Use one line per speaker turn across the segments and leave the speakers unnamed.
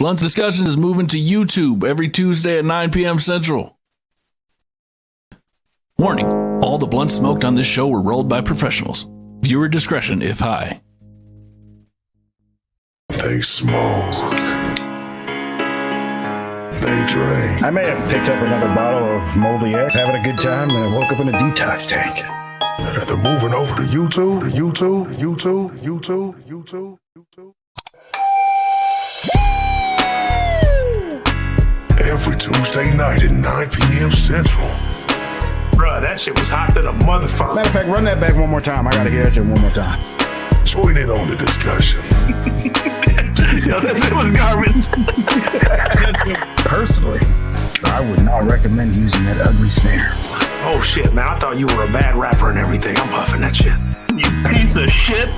Blunt's Discussions is moving to YouTube every Tuesday at 9 p.m. Central. Warning, all the blunts smoked on this show were rolled by professionals. Viewer discretion if high.
They smoke. They drink.
I may have picked up another bottle of moldy eggs, having a good time, and I woke up in a detox tank.
And they're moving over to YouTube. Every Tuesday night at 9 p.m. Central.
Bruh, that shit was hot than a motherfucker.
Matter of fact, run that back one more time. I gotta hear that shit one more time.
Join in on the discussion.
Yo, that was garbage.
Personally, I would not recommend using that ugly snare.
Oh shit, man, I thought you were a bad rapper and everything. I'm huffing that shit. You piece of shit.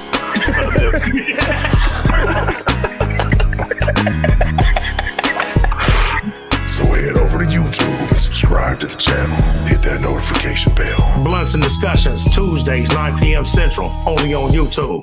So head over to YouTube and subscribe to the channel. Hit that notification bell.
Blunts and Discussions, Tuesdays, 9 p.m. Central, only on YouTube.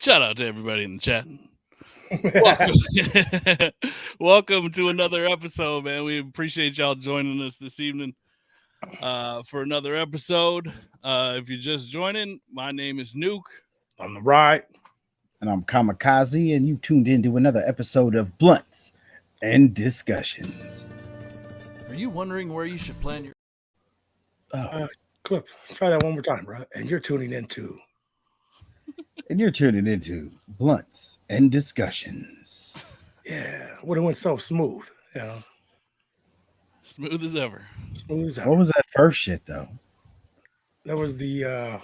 Shout out to everybody in the chat. Welcome to another episode, man. We appreciate y'all joining us this evening for another episode. If you're just joining, my name is Nuke.
On the right.
And I'm Kamikaze, and you tuned into another episode of Blunts and Discussions.
Are you wondering where you should plan your...
Clip, try that one more time, bro. And you're tuning into...
And you're tuning into Blunts and Discussions.
Yeah, would have went so smooth, you know.
Smooth as ever.
Smooth as ever.
What was that first shit, though?
That was the...
Are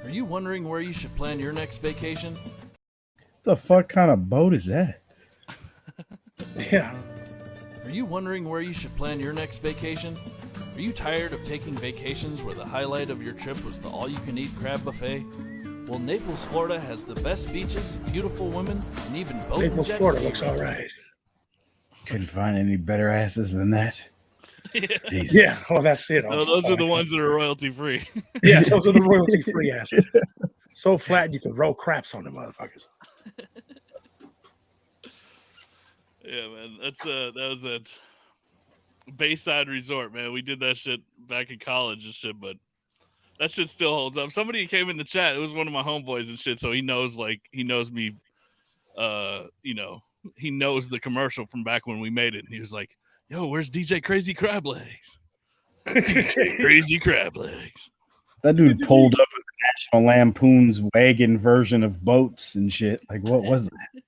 you wondering where you should plan your next vacation?
The fuck kind of boat is that?
Yeah.
Are you wondering where you should plan your next vacation? Are you tired of taking vacations where the highlight of your trip was the all-you-can-eat crab buffet? Well, Naples, Florida has the best beaches, beautiful women, and even boat
Naples,
jet
Florida
ski
looks all right.
Couldn't find any better asses than that.
Yeah.
Yeah, well, that's it.
No, those are the ones that are royalty-free.
Yeah, those are the royalty-free asses. So flat you can roll craps on them motherfuckers.
Yeah, man. That was a Bayside Resort, man. We did that shit back in college and shit, but that shit still holds up. Somebody came in the chat. It was one of my homeboys and shit, so he knows me. He knows the commercial from back when we made it, and he was like, "Yo, where's DJ Crazy Crab Legs?" DJ Crazy Crab Legs.
That dude pulled up with National Lampoon's wagon version of boats and shit. Like, what was that?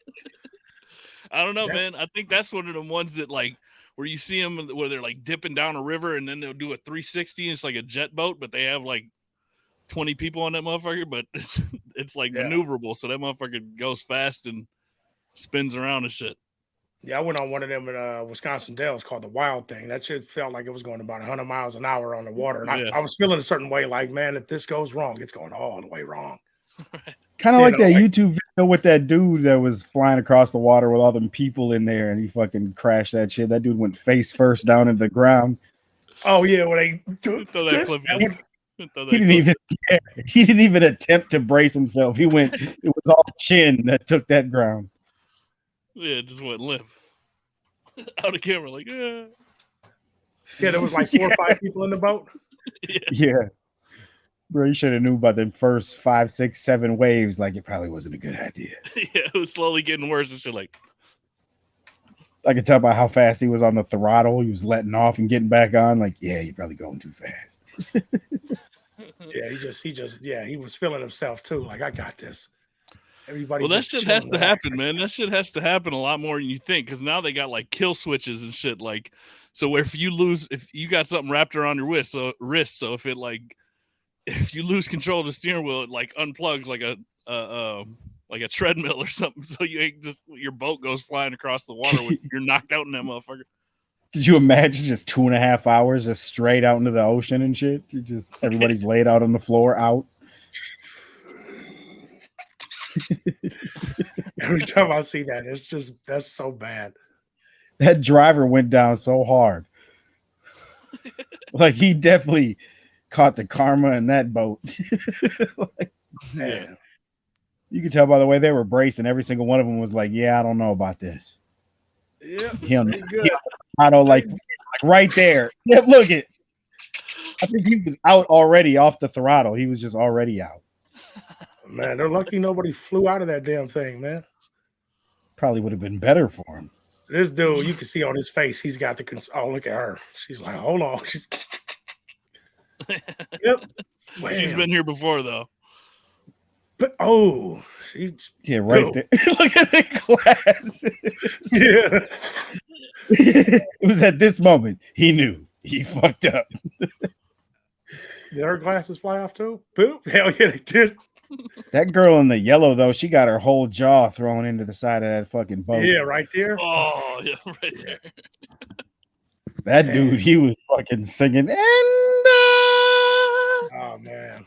I don't know, man. I think that's one of the ones that like where you see them where they're like dipping down a river and then they'll do a 360. And it's like a jet boat, but they have like 20 people on that motherfucker. But it's like maneuverable, so that motherfucker goes fast and spins around and shit.
Yeah, I went on one of them in Wisconsin Dells called the Wild Thing. That shit felt like it was going about 100 miles an hour on the water. And I was feeling a certain way, like, man, if this goes wrong, it's going all the way wrong.
Right.
Kind of like that YouTube video with that dude that was flying across the water with all them people in there, and he fucking crashed that shit. That dude went face first down into the ground.
Oh yeah, when they
throw that clip.
He didn't even attempt to brace himself. He went. It was all chin that took that ground.
Yeah, it just went limp. Out of camera, like,
yeah, there was like 4 or 5 people in the boat.
Yeah. Bro, you should have knew about the first 5, 6, 7 waves. Like, it probably wasn't a good idea.
Yeah, it was slowly getting worse and shit. Like,
I could tell by how fast he was on the throttle. He was letting off and getting back on. Like, yeah, you're probably going too fast.
Yeah, he was feeling himself too. Like, I got this. Everybody.
Well, that shit has to happen, man. That shit has to happen a lot more than you think, because now they got like kill switches and shit. Like, so if you got something wrapped around your wrist, so if you lose control of the steering wheel, it like unplugs like a treadmill or something. So you ain't just your boat goes flying across the water when you're knocked out in that motherfucker.
Did you imagine just 2.5 hours just straight out into the ocean and shit? Everybody's laid out on the floor out.
Every time I see that, that's so bad.
That driver went down so hard. Like, he definitely caught the karma in that boat. Like,
man.
You could tell by the way they were bracing. Every single one of them was like, "Yeah, I don't know about this."
Yeah,
good. I don't like right there. Yeah, look it. I think he was out already off the throttle. He was just already out.
Man, they're lucky nobody flew out of that damn thing, man.
Probably would have been better for him.
This dude, you can see on his face, he's got the oh, look at her. She's like, hold on. She's yep.
She's been here before though.
But she's
right there. Look at the glass.
Yeah.
It was at this moment he knew he fucked up.
Did her glasses fly off too? Boop. Hell yeah, they did.
That girl in the yellow, though, she got her whole jaw thrown into the side of that fucking boat.
Yeah, right there.
Oh, yeah, right there.
That dude, he was fucking singing.
Oh, man.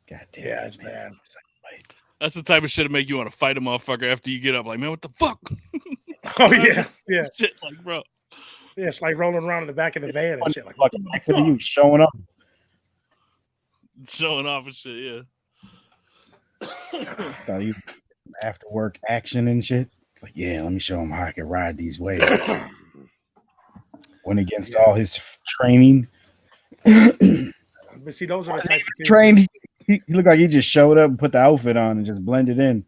God damn.
Yeah, it's bad.
That's the type of shit to make you want to fight a motherfucker after you get up. Like, man, what the fuck?
Oh, yeah. Yeah.
Shit, like, bro.
Yeah, it's like rolling around in the back of the van and shit. Like,
what the fuck? You showing up.
Showing off and shit, yeah.
You after work action and shit. Like, yeah, let me show him how I can ride these waves. Went against all his training.
But see, those are the type of things.
Trained. He looked like he just showed up and put the outfit on and just blended in.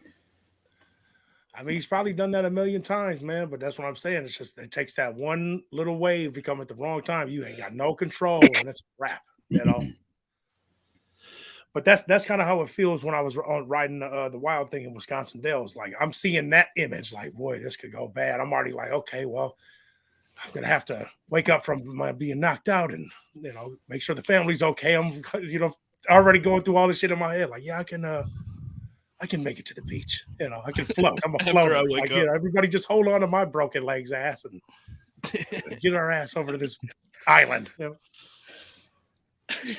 I mean, he's probably done that a million times, man. But that's what I'm saying. It's just it takes that one little wave to come at the wrong time. You ain't got no control, and it's a wrap, you know. But that's kind of how it feels when I was riding the wild thing in Wisconsin Dells. Like, I'm seeing that image, like, boy, this could go bad. I'm already like, okay, well, I'm gonna have to wake up from my being knocked out and make sure the family's okay. I'm already going through all this shit in my head. Like, yeah, I can make it to the beach. I can float. I'm a floater. Like, everybody just hold on to my broken legs, ass, and get our ass over to this island.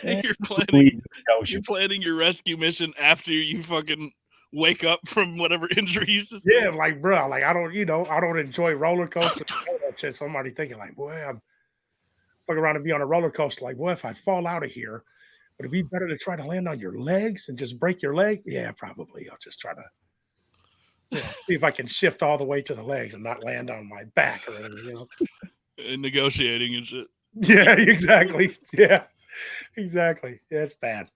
You're planning your rescue mission after you fucking wake up from whatever injury you sustained.
Yeah, like, bro, like, I don't enjoy roller coasters. That shit. So I'm already thinking, like, boy, I'm fucking around and be on a roller coaster. Like, boy, if I fall out of here, would it be better to try to land on your legs and just break your leg? Yeah, probably. I'll just try to see if I can shift all the way to the legs and not land on my back or anything,
And negotiating and shit.
Yeah, exactly. Yeah. Exactly. Yeah, it's bad.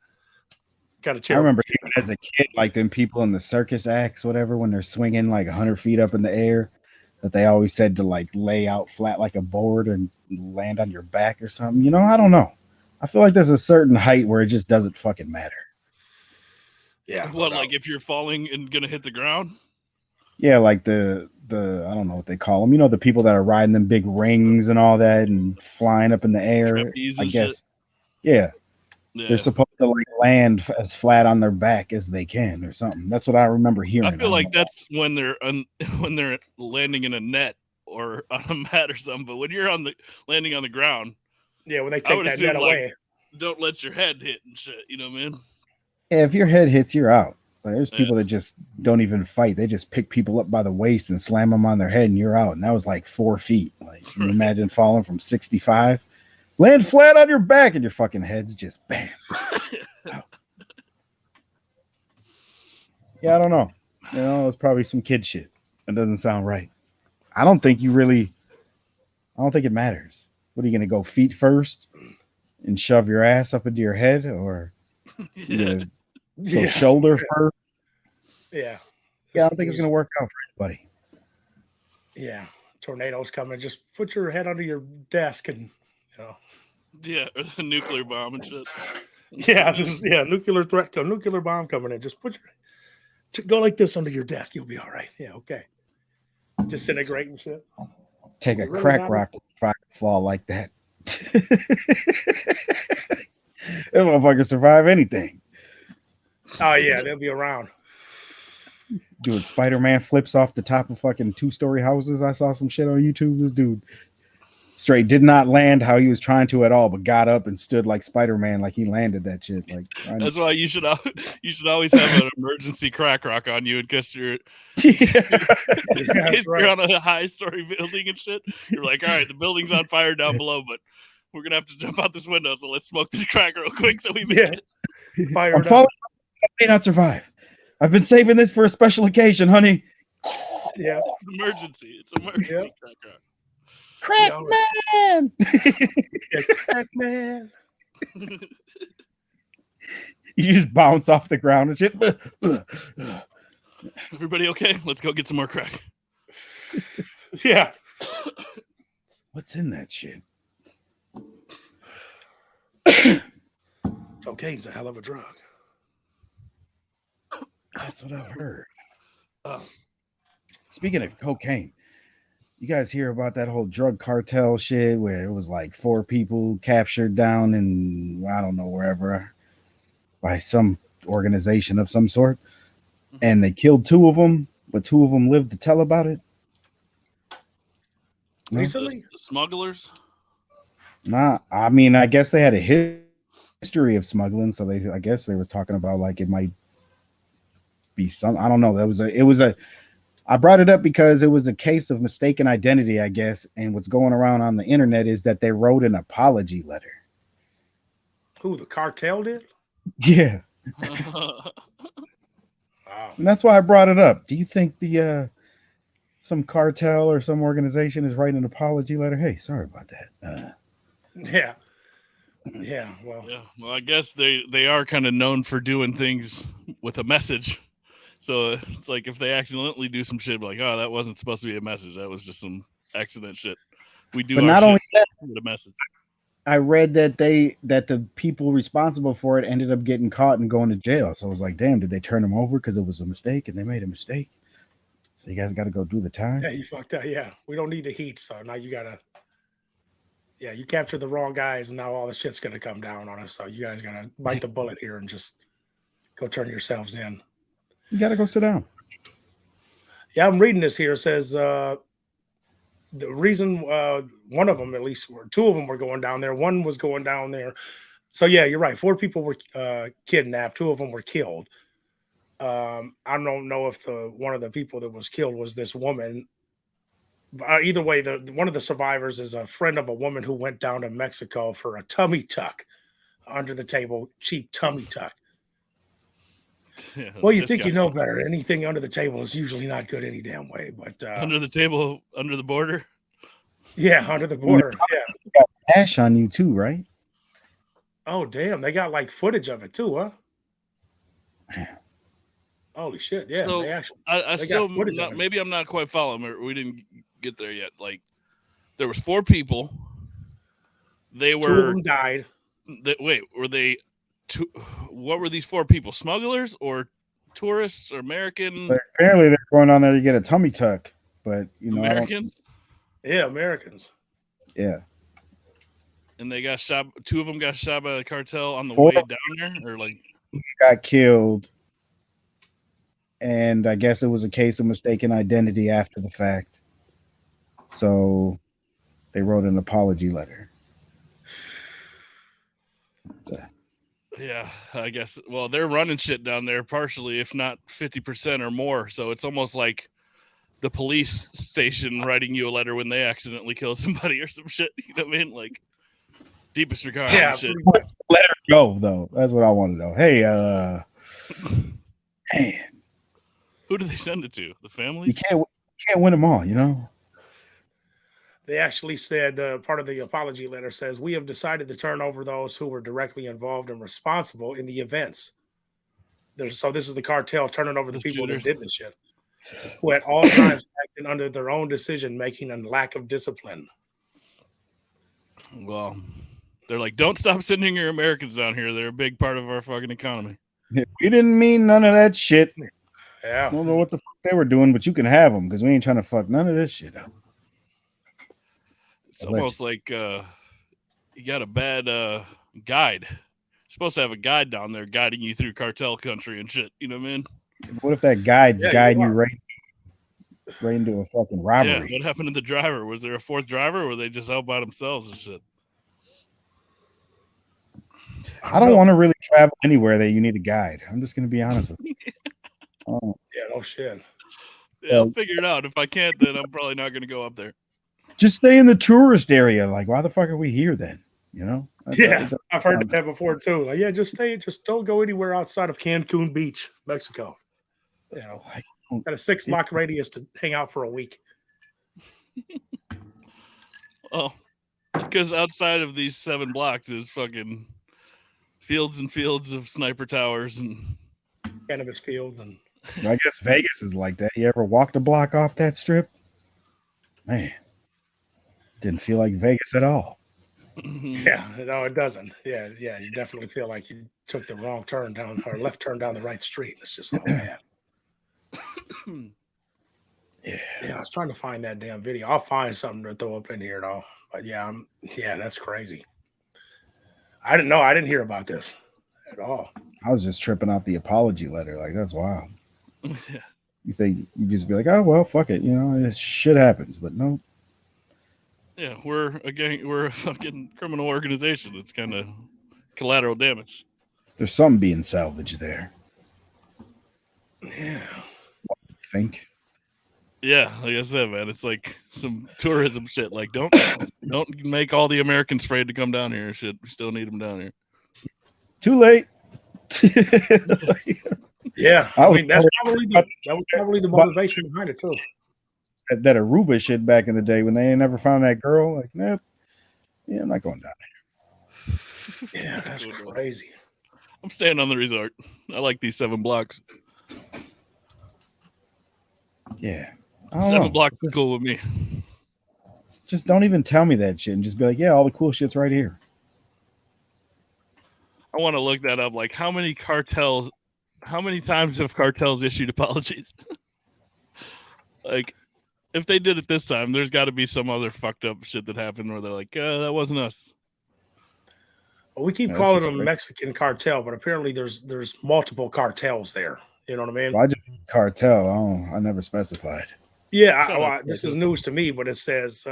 Got to chill.
I remember even as a kid, like them people in the circus acts, whatever, when they're swinging like 100 feet up in the air, that they always said to like lay out flat like a board and land on your back or something. I don't know. I feel like there's a certain height where it just doesn't fucking matter.
Yeah.
What, like if you're falling and gonna hit the ground?
Yeah, like the I don't know what they call them. The people that are riding them big rings and all that and flying up in the air. I guess. Shit. Yeah. They're supposed to like land as flat on their back as they can or something. That's what I remember hearing.
I feel like that's when they're landing in a net or on a mat or something. But when you're landing on the ground,
yeah, when they take that net away,
don't let your head hit and shit. You know what I mean?
Yeah, if your head hits, you're out. Like, there's people that just don't even fight. They just pick people up by the waist and slam them on their head, and you're out. And that was like 4 feet. Like, you imagine falling from 65. Land flat on your back, and your fucking head's just bam. Yeah, I don't know. You know, it's probably some kid shit. That doesn't sound right. I don't think it matters. What are you gonna go feet first and shove your ass up into your head, or you go shoulder first?
Yeah.
Yeah, I don't think it's gonna work out for anybody.
Yeah. Tornadoes coming. Just put your head under your desk and
Yeah, a nuclear bomb and shit.
Yeah, nuclear threat, nuclear bomb coming in. Just go like this under your desk. You'll be all right. Yeah, okay. Disintegrate and shit.
Take a crack rock to fall like that. That motherfucker survive anything.
Oh yeah, they'll be around.
Dude, Spider-Man flips off the top of fucking 2-story houses. I saw some shit on YouTube. This dude straight did not land how he was trying to at all, but got up and stood like Spider-Man, like he landed that shit. Like
that's why you should always have an emergency crack rock on you in case you're you're on a high story building and shit. You're like, all right, the building's on fire down below, but we're gonna have to jump out this window, so let's smoke this crack real quick so we make it.
Fire
I'm falling. I may not survive. I've been saving this for a special occasion, honey.
Yeah,
emergency. It's emergency crack rock.
Crack man.
Crack man.
You just bounce off the ground and shit.
Everybody okay? Let's go get some more crack.
Yeah.
What's in that shit?
Cocaine's a hell of a drug.
That's what I've heard. Speaking of cocaine, you guys hear about that whole drug cartel shit where it was like 4 people captured down in, I don't know, wherever, by some organization of some sort, and they killed 2 of them, but 2 of them lived to tell about it?
Recently?
The smugglers?
Nah, I mean, I guess they had a history of smuggling, so I guess they were talking about like it might be some, I don't know. I brought it up because it was a case of mistaken identity, I guess. And what's going around on the internet is that they wrote an apology letter.
Who, the cartel did?
Yeah.
Wow.
And that's why I brought it up. Do you think some cartel or some organization is writing an apology letter? Hey, sorry about that.
Yeah. Yeah. Well.
Yeah. Well, I guess they are kind of known for doing things with a message. So it's like if they accidentally do some shit, like, oh, that wasn't supposed to be a message. That was just some accident shit. We do, but not only that, with a message.
I read that the people responsible for it ended up getting caught and going to jail. So I was like, damn, did they turn them over because it was a mistake and they made a mistake? So you guys got to go do the time.
Yeah, you fucked up. Yeah, we don't need the heat, so now you gotta. Yeah, you captured the wrong guys, and now all the shit's gonna come down on us. So you guys gotta bite the bullet here and just go turn yourselves in.
You gotta go sit down.
Yeah, I'm reading this here. It says the reason one of them, at least, or 2 of them were going down there. One was going down there. So yeah, you're right. 4 people were kidnapped. 2 of them were killed. I don't know if one of the people that was killed was this woman. Either way, one of the survivors is a friend of a woman who went down to Mexico for a tummy tuck, under the table, cheap tummy tuck. Yeah, well, you think you know better. Anything under the table is usually not good any damn way. But
under the table, under the border.
Yeah, under the border. Yeah,
you got cash on you too, right?
Oh damn, they got like footage of it too, huh? Holy shit! Yeah,
so
they actually.
I still maybe I'm not quite following. We didn't get there yet. Like there was 4 people. They were
2 of them died.
Were they? What were these 4 people? Smugglers or tourists or American?
But apparently they're going on there to get a tummy tuck, but you know,
Americans.
Yeah, Americans.
Yeah.
And they got shot. 2 of them got shot by the cartel on the
4
way down there, or like
got killed. And I guess it was a case of mistaken identity after the fact. So they wrote an apology letter.
Yeah, I guess. Well, they're running shit down there partially, if not 50% or more. So it's almost like the police station writing you a letter when they accidentally kill somebody or some shit. You know what I mean? Like, Deepest regards.
Yeah,
Shit.
Let her go though. That's what I want to know. Hey, man,
Who do they send it to? The family?
you can't win them all, you know.
They actually said part of the apology letter says we have decided to turn over those who were directly involved and responsible in the events. So this is the cartel turning over the people
shooters.
that did this shit, who at all times acted under their own decision making and lack of discipline.
Well, they're like, don't stop sending your Americans down here. They're a big part of our fucking economy.
We didn't mean none of that shit.
Yeah.
I don't know what the fuck they were doing, but you can have them because we ain't trying to fuck none of this shit up.
It's almost like you got a bad guide. You're supposed to have a guide down there guiding you through cartel country and shit. You know what I mean?
What if that guide's guiding you right into a fucking robbery?
Yeah, what happened to the driver? Was there a fourth driver, or were they just out by themselves and shit?
I don't want to really travel anywhere that you need a guide. I'm just going to be honest with you.
Yeah, no shit.
Yeah, I'll figure it out. If I can't, then I'm probably not going to go up there.
Just stay in the tourist area. Like, why the fuck are we here then? You know?
I've heard that before too. Like, yeah, just don't go anywhere outside of Cancun Beach, Mexico. You know, got a 6-block radius to hang out for a week.
Oh, because outside of these 7 blocks is fucking fields and fields of sniper towers and
cannabis fields. And
I guess Vegas is like that. You ever walked a block off that strip? Man, didn't feel like Vegas at all.
Yeah, no, it doesn't. Yeah, you definitely feel like you took the wrong turn down or left turn down the right street. It's just, oh man. Yeah, I was trying to find that damn video. I'll find something to throw up in here though. But yeah, that's crazy. I didn't hear about this at all.
I was just tripping off the apology letter. Like, that's wild. Yeah. You think you just be like, oh well, fuck it, you know, shit happens, but no.
Yeah, we're a fucking criminal organization. It's kind of collateral damage.
There's something being salvaged there.
Yeah.
What do you think?
Yeah, like I said, man, it's like some tourism shit. Like, don't make all the Americans afraid to come down here and shit. We still need them down here.
Too late.
Yeah, I mean that was probably the motivation behind it too.
That Aruba shit back in the day when they ain't never found that girl. Like, nope. Yeah, I'm not going down
there. Yeah, that's crazy.
I'm staying on the resort. I like these 7 blocks.
Yeah.
7 blocks is cool with me.
Just don't even tell me that shit and just be like, yeah, all the cool shit's right here.
I want to look that up. Like, how many times have cartels issued apologies? Like, if they did it this time, there's got to be some other fucked up shit that happened where they're like, that wasn't us.
Well, we keep calling them Mexican cartel, but apparently there's multiple cartels there. You know what I mean?
Well, I just cartel. I never specified.
Yeah, this is news to me, but it says,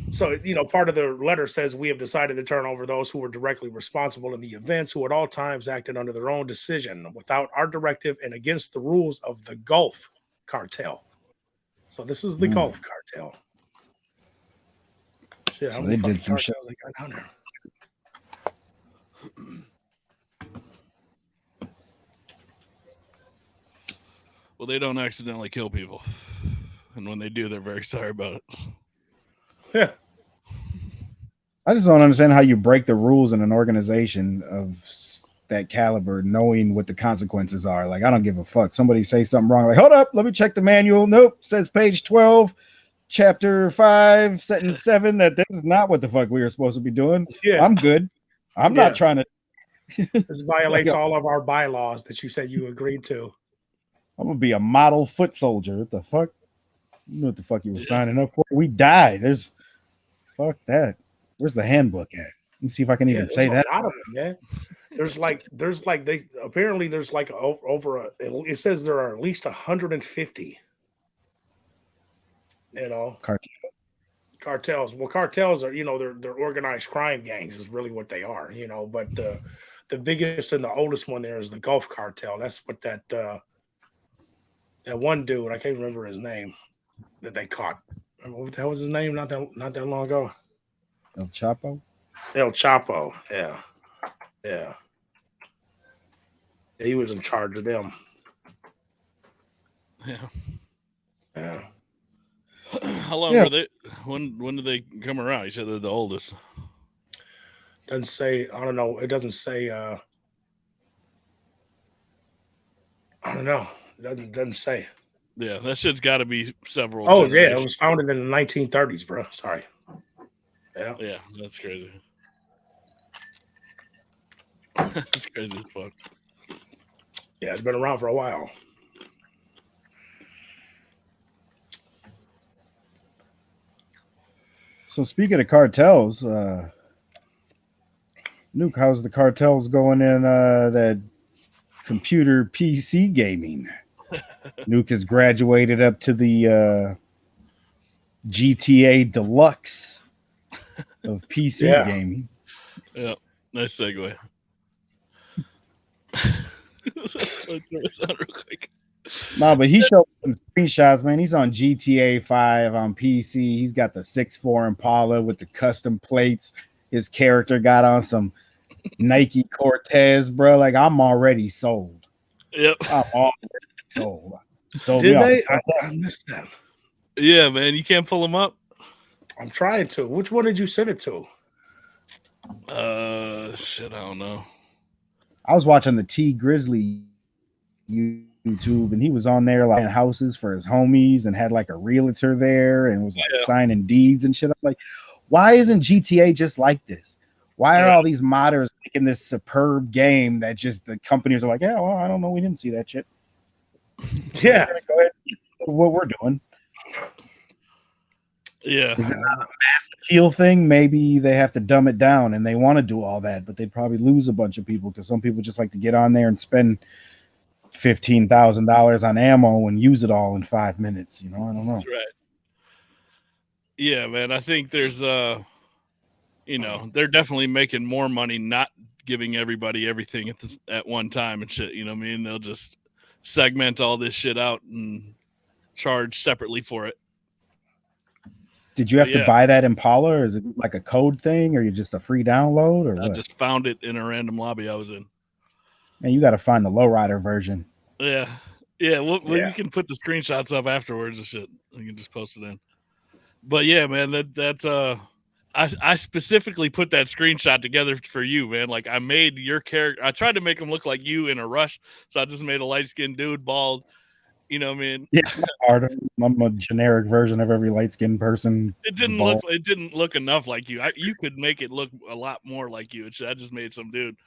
so, you know, part of the letter says we have decided to turn over those who were directly responsible in the events, who at all times acted under their own decision without our directive and against the rules of the Gulf cartel. So this is the Gulf cartel. Shit,
so they did some shit.
They got down there.
Well, they don't accidentally kill people. And when they do, they're very sorry about it.
Yeah.
I just don't understand how you break the rules in an organization of that caliber, knowing what the consequences are. Like, I don't give a fuck. Somebody say something wrong. Like, hold up, let me check the manual. Nope, says page 12, chapter 5, sentence 7. That this is not what the fuck we were supposed to be doing. Yeah. I'm good. I'm not trying to.
This violates all of our bylaws that you said you agreed to.
I'm gonna be a model foot soldier. What the fuck? You know what the fuck you were signing up for? We die. There's fuck that. Where's the handbook at? Let me see if I can even say that.
A lot of them, man. There's like they apparently there's like it says there are at least 150. You know, cartels. Well, cartels are, you know, they're organized crime gangs is really what they are, you know. But the biggest and the oldest one there is the Gulf cartel. That's what that one dude, I can't remember his name, that they caught. What the hell was his name? Not that long ago.
El Chapo.
El Chapo. Yeah. Yeah. He was in charge of them.
Yeah.
Yeah.
How long were they? When did they come around? You said they're the oldest.
Doesn't say. I don't know. It doesn't say. I don't know. Doesn't say.
Yeah, that shit's got to be several.
Oh yeah, it was founded in the 1930s, bro. Sorry. Yeah.
Yeah, that's crazy. That's crazy as fuck.
Yeah, it's been around for a while.
So speaking of cartels, Nuke, how's the cartels going in that computer PC gaming? Nuke has graduated up to the GTA Deluxe of PC gaming.
Yeah, nice segue. Real quick.
No, but he showed some screenshots, man. He's on GTA 5 on PC. He's got the 6.4 Impala with the custom plates. His character got on some Nike Cortez, bro. Like, I'm already sold.
Yep.
I'm already sold.
Did they? I missed that.
Yeah, man. You can't pull them up?
I'm trying to. Which one did you send it to?
Shit, I don't know.
I was watching the T Grizzly YouTube, and he was on there like in houses for his homies and had like a realtor there and was like signing deeds and shit. I'm like, why isn't GTA just like this? Why are all these modders making this superb game that just the companies are like, yeah, well, I don't know, we didn't see that shit.
Yeah,
go ahead. What we're doing.
Yeah.
Is it not a mass appeal thing? Maybe they have to dumb it down and they want to do all that, but they'd probably lose a bunch of people because some people just like to get on there and spend $15,000 on ammo and use it all in 5 minutes. You know, I don't know.
Right. Yeah, man. I think there's you know, they're definitely making more money not giving everybody everything at one time and shit. You know what I mean? They'll just segment all this shit out and charge separately for it.
Did you have to buy that Impala, or is it like a code thing, or you just a free download, or what?
I just found it in a random lobby I was in.
Man, you got to find the lowrider version.
Yeah. Well, you can put the screenshots up afterwards and shit. You can just post it in. But yeah, man, that's I specifically put that screenshot together for you, man. Like, I made your character. I tried to make him look like you in a rush, so I just made a light-skinned dude, bald. You know what I mean?
Yeah, I'm a generic version of every light-skinned person.
It didn't look enough like you. You could make it look a lot more like you. I just made some dude.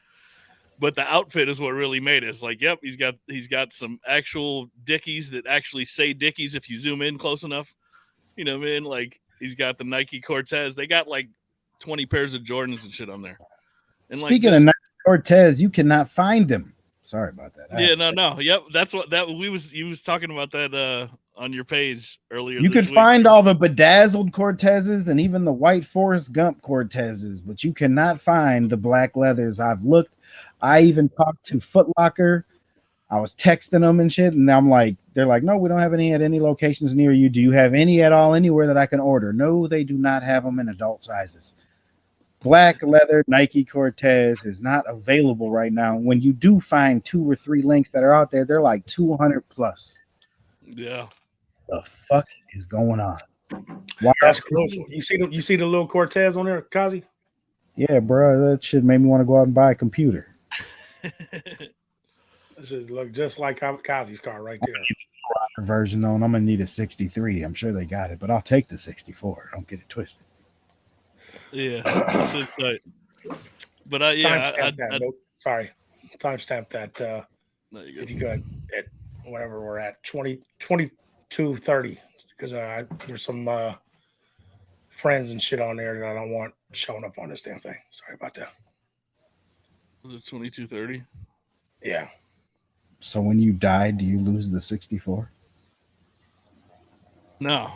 But the outfit is what really made it. It's like, yep, he's got some actual Dickies that actually say Dickies if you zoom in close enough. You know what I mean? Like, he's got the Nike Cortez. They got like 20 pairs of Jordans and shit on there. And
speaking of Nike Cortez, you cannot find them. Sorry about that.
Yep, that's what you was talking about that on your page earlier.
You could find all the bedazzled Cortezes and even the white Forrest Gump Cortezes, but you cannot find the black leathers. I've looked. I even talked to Foot Locker. I was texting them and shit, and I'm like, they're like, no, we don't have any at any locations near you. Do you have any at all anywhere that I can order? No, they do not have them in adult sizes. Black leather Nike Cortez is not available right now. When you do find 2 or 3 links that are out there, they're like 200 plus.
Yeah.
The fuck is going on?
That's close. You see the little Cortez on there, Kazi?
Yeah, bro. That shit made me want to go out and buy a computer.
This should look just like Kazi's car right there.
Version though, and I'm gonna need a 63. I'm sure they got it, but I'll take the 64. Don't get it twisted.
Yeah, but
timestamp that. If you could, at whatever we're at 22:30, because there's some friends and shit on there that I don't want showing up on this damn thing. Sorry about that.
Was it 22:30?
Yeah.
So when you die, do you lose the 64?
No,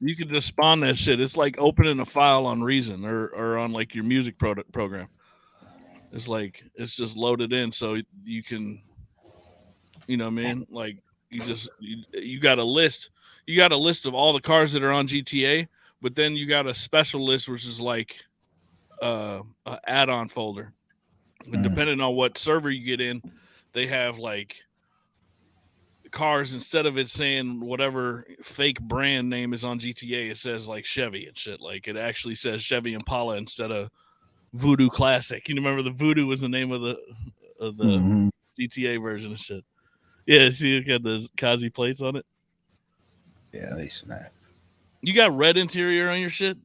you can just spawn that shit. It's like opening a file on Reason or on like your music program. It's like it's just loaded in, so you can, you know what I mean? Like you got a list. You got a list of all the cars that are on GTA, but then you got a special list which is like a add-on folder. And depending on what server you get in, they have like cars, instead of it saying whatever fake brand name is on GTA, it says like Chevy and shit. Like it actually says Chevy Impala instead of Voodoo Classic. You remember the Voodoo was the name of the GTA version of shit. Yeah, see, it got the Kazi plates on it.
Yeah, they snap.
You got red interior on your shit?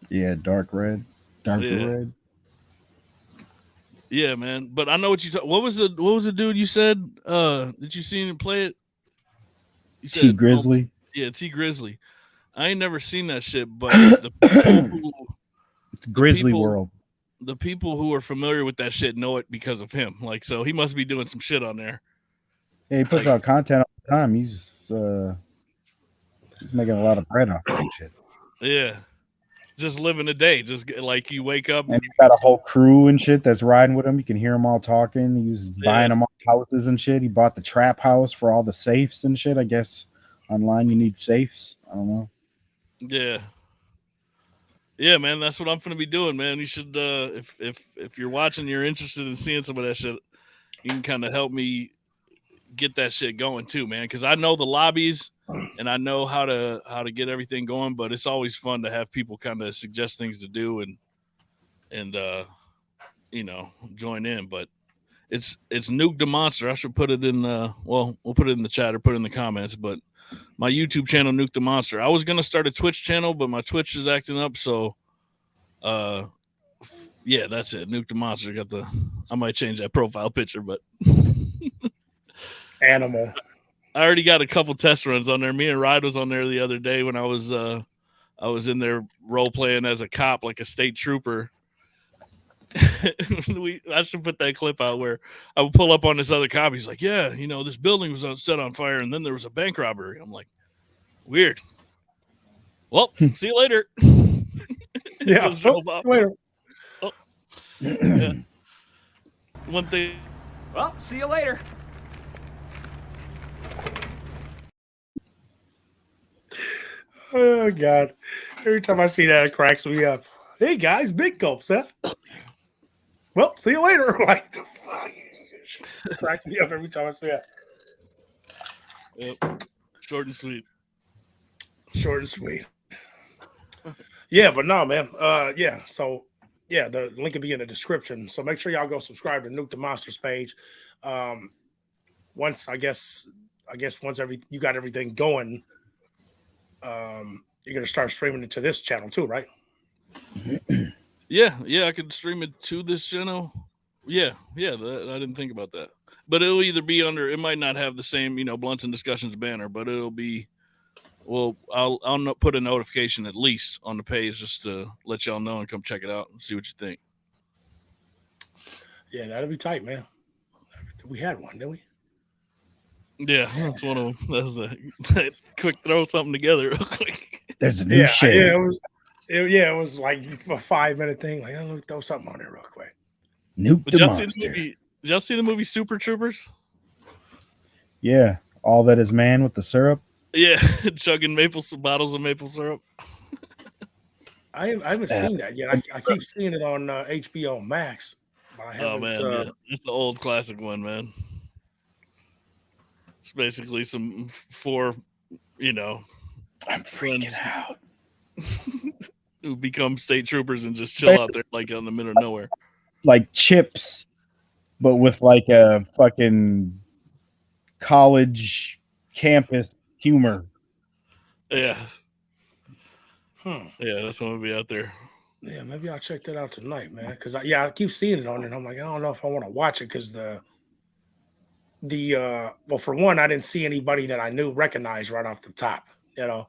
Yeah, dark red, darker red.
Yeah, man. But I know what you what was the dude you said? Did you see him play it? You said
T Grizzly.
Yeah, T Grizzly. I ain't never seen that shit, but the people who,
it's Grizzly World.
The people who are familiar with that shit know it because of him. Like, so he must be doing some shit on there.
Yeah, he puts out content all the time. He's making a lot of bread off that shit.
Yeah. Just living a day. Just like you wake up.
And he's got a whole crew and shit that's riding with him. You can hear them all talking. He was buying them all houses and shit. He bought the trap house for all the safes and shit. I guess online you need safes. I don't know.
Yeah. Yeah, man, that's what I'm gonna be doing, man. You should if you're watching, you're interested in seeing some of that shit, you can kind of help me get that shit going too, man. Because I know the lobbies and I know how to get everything going, but it's always fun to have people kind of suggest things to do and you know, join in. But it's Nuke the Monster. I should put it in we'll put it in the chat or put it in the comments, but my YouTube channel, Nuke the Monster. I was gonna start a Twitch channel, but my Twitch is acting up, so yeah, that's it. Nuke the Monster. I might change that profile picture, but
animal.
I already got a couple test runs on there. Me and Ride was on there the other day when I was in there role playing as a cop, like a state trooper. I should put that clip out where I would pull up on this other cop. He's like, yeah, you know, this building was set on fire and then there was a bank robbery. I'm like, weird. Well, see you later.
Yeah, later.
Oh. Yeah. One thing.
Well, see you later.
Oh God! Every time I see that, it cracks me up. Hey guys, big gulps, huh? Well, see you later. Like the fuck, it cracks me up every time I see that.
Yep. Short and sweet.
Short and sweet. Yeah, but no, man. Yeah. So, yeah, the link will be in the description. So make sure y'all go subscribe to Nuke the Monsters page. Once once you got everything going, you're gonna start streaming it to this channel too, right?
Yeah, I could stream it to this channel. Yeah, I didn't think about that. But it'll either be under. It might not have the same, you know, Blunts and Discussions banner, but it'll be. Well, I'll put a notification at least on the page just to let y'all know and come check it out and see what you think.
Yeah, that'll be tight, man. We had one, didn't we?
Yeah, that's one of them. That's a quick throw something together real quick.
There's a new shit.
Yeah, it was like a 5-minute thing. Like, let me throw something on there real quick.
Nuke the Monster.
Did y'all see the movie Super Troopers?
Yeah, all that is man with the syrup.
Yeah, chugging bottles of maple syrup.
I haven't seen that yet. I keep seeing it on HBO Max. But I haven't,
yeah. It's the old classic one, man. It's basically some four, you know,
I'm freaking out.
Who become state troopers and just chill out there like in the middle of nowhere.
Like Chips, but with like a fucking college campus humor.
Yeah. Yeah, that's what will be out there.
Yeah, maybe I'll check that out tonight, man. Because I keep seeing it on it. And I'm like, I don't know if I want to watch it because well, for one, I didn't see anybody that I recognized right off the top, you know.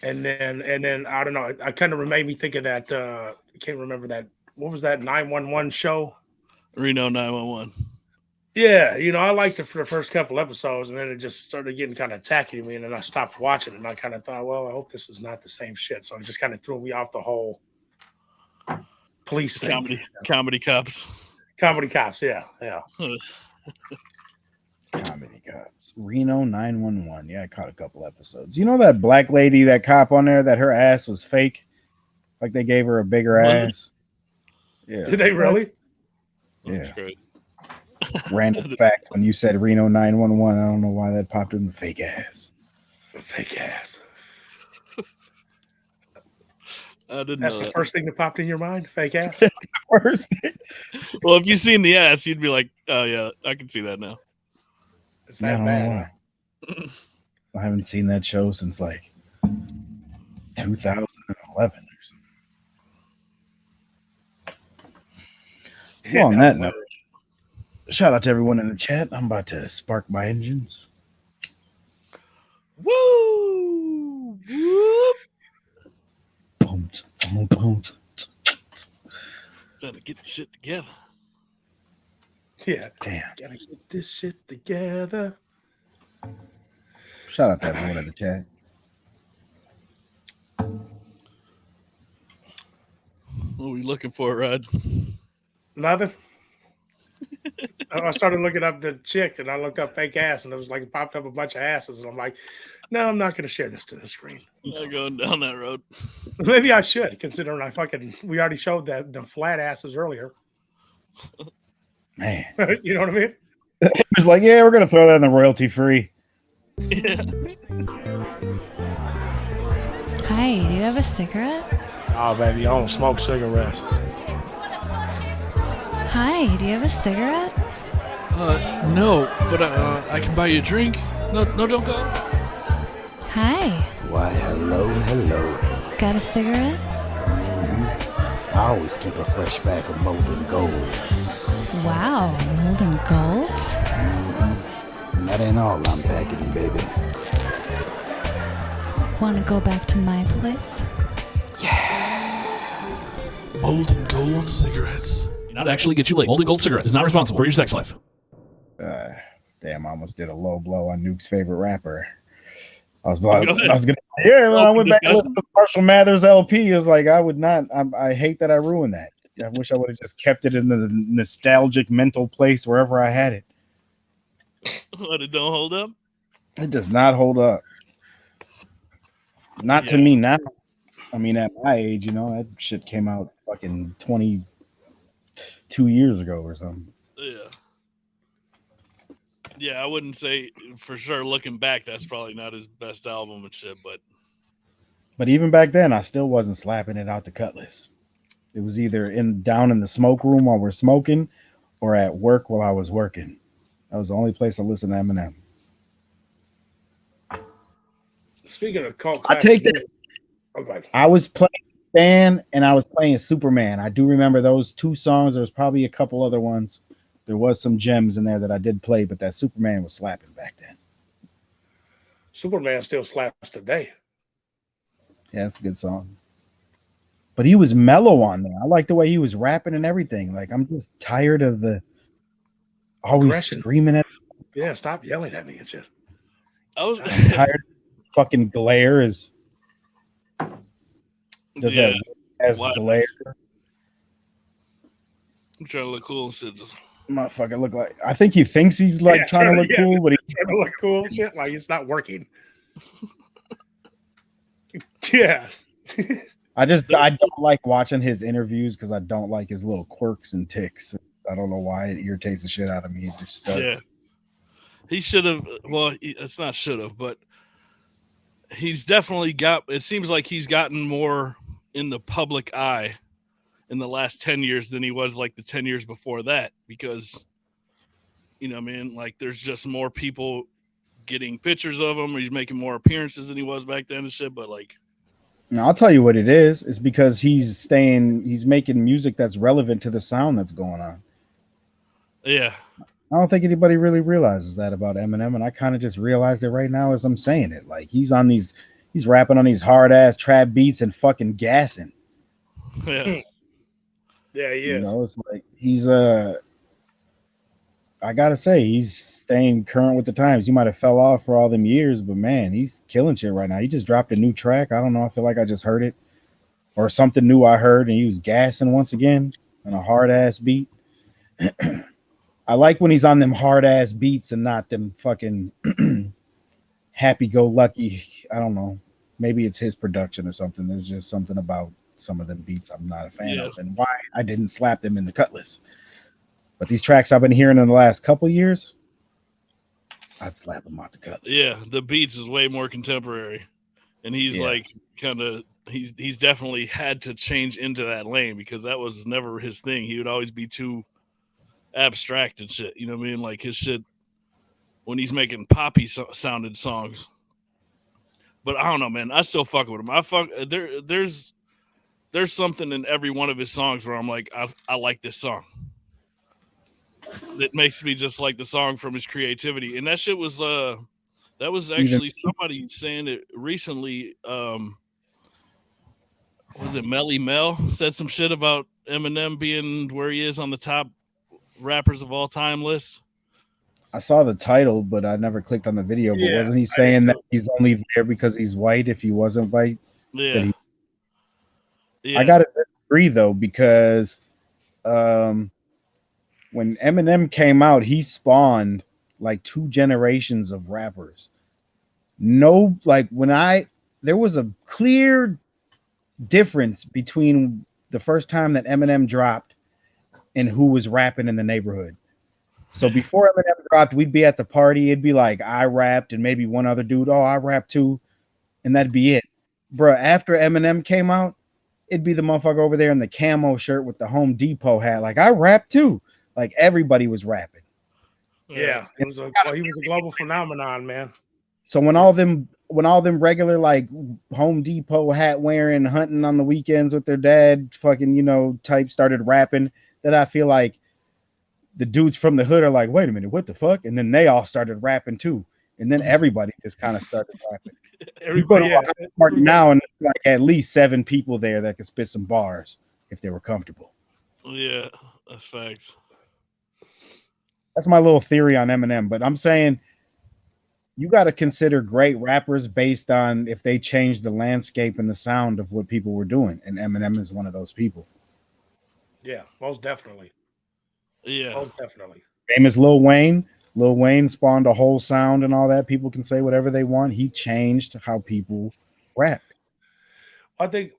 and then I don't know. It kind of made me think of that. I can't remember that. What was that 911 show?
Reno 911.
Yeah, you know, I liked it for the first couple episodes, and then it just started getting kind of tacky to me, and then I stopped watching it, and I kind of thought, well, I hope this is not the same shit. So it just kind of threw me off the whole police thing.
Comedy cops.
Comedy cops, yeah.
Comedy cops. Reno 911. Yeah, I caught a couple episodes. You know that black lady, that cop on there, that her ass was fake? Like they gave her a bigger ass. Yeah.
Did they really?
That's
Yeah.
great.
Random fact: when you said Reno 911, I don't know why that popped in the fake ass.
Fake ass.
I didn't
That's
know
the
that.
first thing that popped in your mind. Fake ass.
First,
Well, if you seen the ass, you'd be like, "Oh yeah, I can see that now."
It's
I
that
don't
bad.
know why. I haven't seen that show since like 2011 or something. Well, on that note, shout out to everyone in the chat. I'm about to spark my engines.
Woo! Whoop!
Boom, boom, boom.
Trying to get the shit together.
Yeah.
Damn.
Gotta get this shit together.
Shout out to everyone in the chat.
What are we looking for, Rod?
Nothing. I started looking up the chick and I looked up fake ass and it was like it popped up a bunch of asses and I'm like, no, I'm not going to share this to the screen.
Not going down that road.
Maybe I should, considering we already showed that the flat asses earlier.
Man.
You know what I mean?
It was like, yeah, we're going to throw that in the royalty free.
Yeah.
Hi, do you have a cigarette?
Oh, baby, I don't smoke cigarettes.
Hi, do you have a cigarette?
No, but I can buy you a drink.
No, don't go.
Hi,
Why, hello.
got a cigarette?
I always keep a fresh pack of molten gold.
Wow, molten golds?
And that ain't all I'm packing, baby.
Want to go back to my place?
Molten gold cigarettes. Not actually get you laid. Molten gold cigarettes is not responsible for your sex life.
Damn, I almost did a low blow on Nuke's favorite rapper. I was gonna, yeah. When I went back and listened to Marshall Mathers LP, it was like I would not. I hate that I ruined that. I wish I would have just kept it in the nostalgic mental place wherever I had it.
What, it don't hold up?
It does not hold up. Not to me now. I mean, at my age, you know, that shit came out fucking 22 years ago or something.
Yeah. Yeah, I wouldn't say for sure. Looking back, that's probably not his best album and shit.
But even back then, I still wasn't slapping it out the cutlass. It was either down in the smoke room while we're smoking, or at work while I was working. That was the only place I listened to Eminem.
Speaking of cult
I take that.
Okay.
I was playing Stan and I was playing Superman. I do remember those two songs. There was probably a couple other ones. There was some gems in there that I did play, but that Superman was slapping back then.
Superman still slaps today.
Yeah, it's a good song. But he was mellow on there. I like the way he was rapping and everything. Like, I'm just tired of the always
Aggression.
screaming at.
Yeah, stop yelling at me and shit.
I'm
tired of fucking glare is. Does that as glare?
I'm trying to look cool and shit. Just
motherfucker look like. I think he thinks he's like trying to look cool, but he's
trying to look cool. Shit, like it's not working. Yeah.
I don't like watching his interviews because I don't like his little quirks and ticks. I don't know why it irritates the shit out of me. It just does.
Yeah. He should have. Well, it's not should have, but he's definitely got. It seems like he's gotten more in the public eye in the last 10 years than he was like the 10 years before that, because, you know, man, like there's just more people getting pictures of him. He's making more appearances than he was back then and shit. But like,
now, I'll tell you what it is. It's because he's making music that's relevant to the sound that's going on.
Yeah.
I don't think anybody really realizes that about Eminem, and I kind of just realized it right now as I'm saying it. Like he's rapping on these hard ass trap beats and fucking gassing.
Yeah.
Yeah, he is.
You know, it's like he's I gotta say, he's staying current with the times. He might have fell off for all them years, but man, he's killing shit right now. He just dropped a new track. I don't know. I feel like I just heard it, or something new I heard, and he was gassing once again on a hard ass beat. I like when he's on them hard ass beats and not them fucking happy go lucky. I don't know. Maybe it's his production or something. There's just something about some of them beats I'm not a fan of, and why I didn't slap them in the Cutlass. But these tracks I've been hearing in the last couple years, I'd slap them out the Cutlass.
Yeah, the beats is way more contemporary, and he's like kind of he's definitely had to change into that lane because that was never his thing. He would always be too abstract and shit. You know what I mean? Like his shit when he's making poppy sounded songs. But I don't know, man. I still fuck with him. There's something in every one of his songs where I'm like, I like this song. That makes me just like the song from his creativity. And that shit was that was actually somebody saying it recently. Was it Melly Mel said some shit about Eminem being where he is on the top rappers of all time list?
I saw the title, but I never clicked on the video. But wasn't he saying that he's only there because he's white? If he wasn't white,
yeah.
I gotta agree though, because when Eminem came out, he spawned like 2 generations of rappers. No, like there was a clear difference between the first time that Eminem dropped and who was rapping in the neighborhood. So before Eminem dropped, we'd be at the party. It'd be like I rapped and maybe one other dude. Oh, I rap too, and that'd be it, bro. After Eminem came out, it'd be the motherfucker over there in the camo shirt with the Home Depot hat. Like I rap too. Like everybody was rapping.
Yeah, he was a global phenomenon, man.
So when all them regular like Home Depot hat wearing, hunting on the weekends with their dad, fucking type started rapping, that I feel like the dudes from the hood are like, wait a minute, what the fuck? And then they all started rapping too. And then everybody just kind of started rapping. Everybody party now, and like at least 7 people there that could spit some bars if they were comfortable.
Yeah, that's facts.
That's my little theory on Eminem. But I'm saying you got to consider great rappers based on if they change the landscape and the sound of what people were doing. And Eminem is one of those people.
Yeah, most definitely.
Yeah,
most definitely.
Same as Lil Wayne. Lil Wayne spawned a whole sound and all that. People can say whatever they want. He changed how people rap.
I think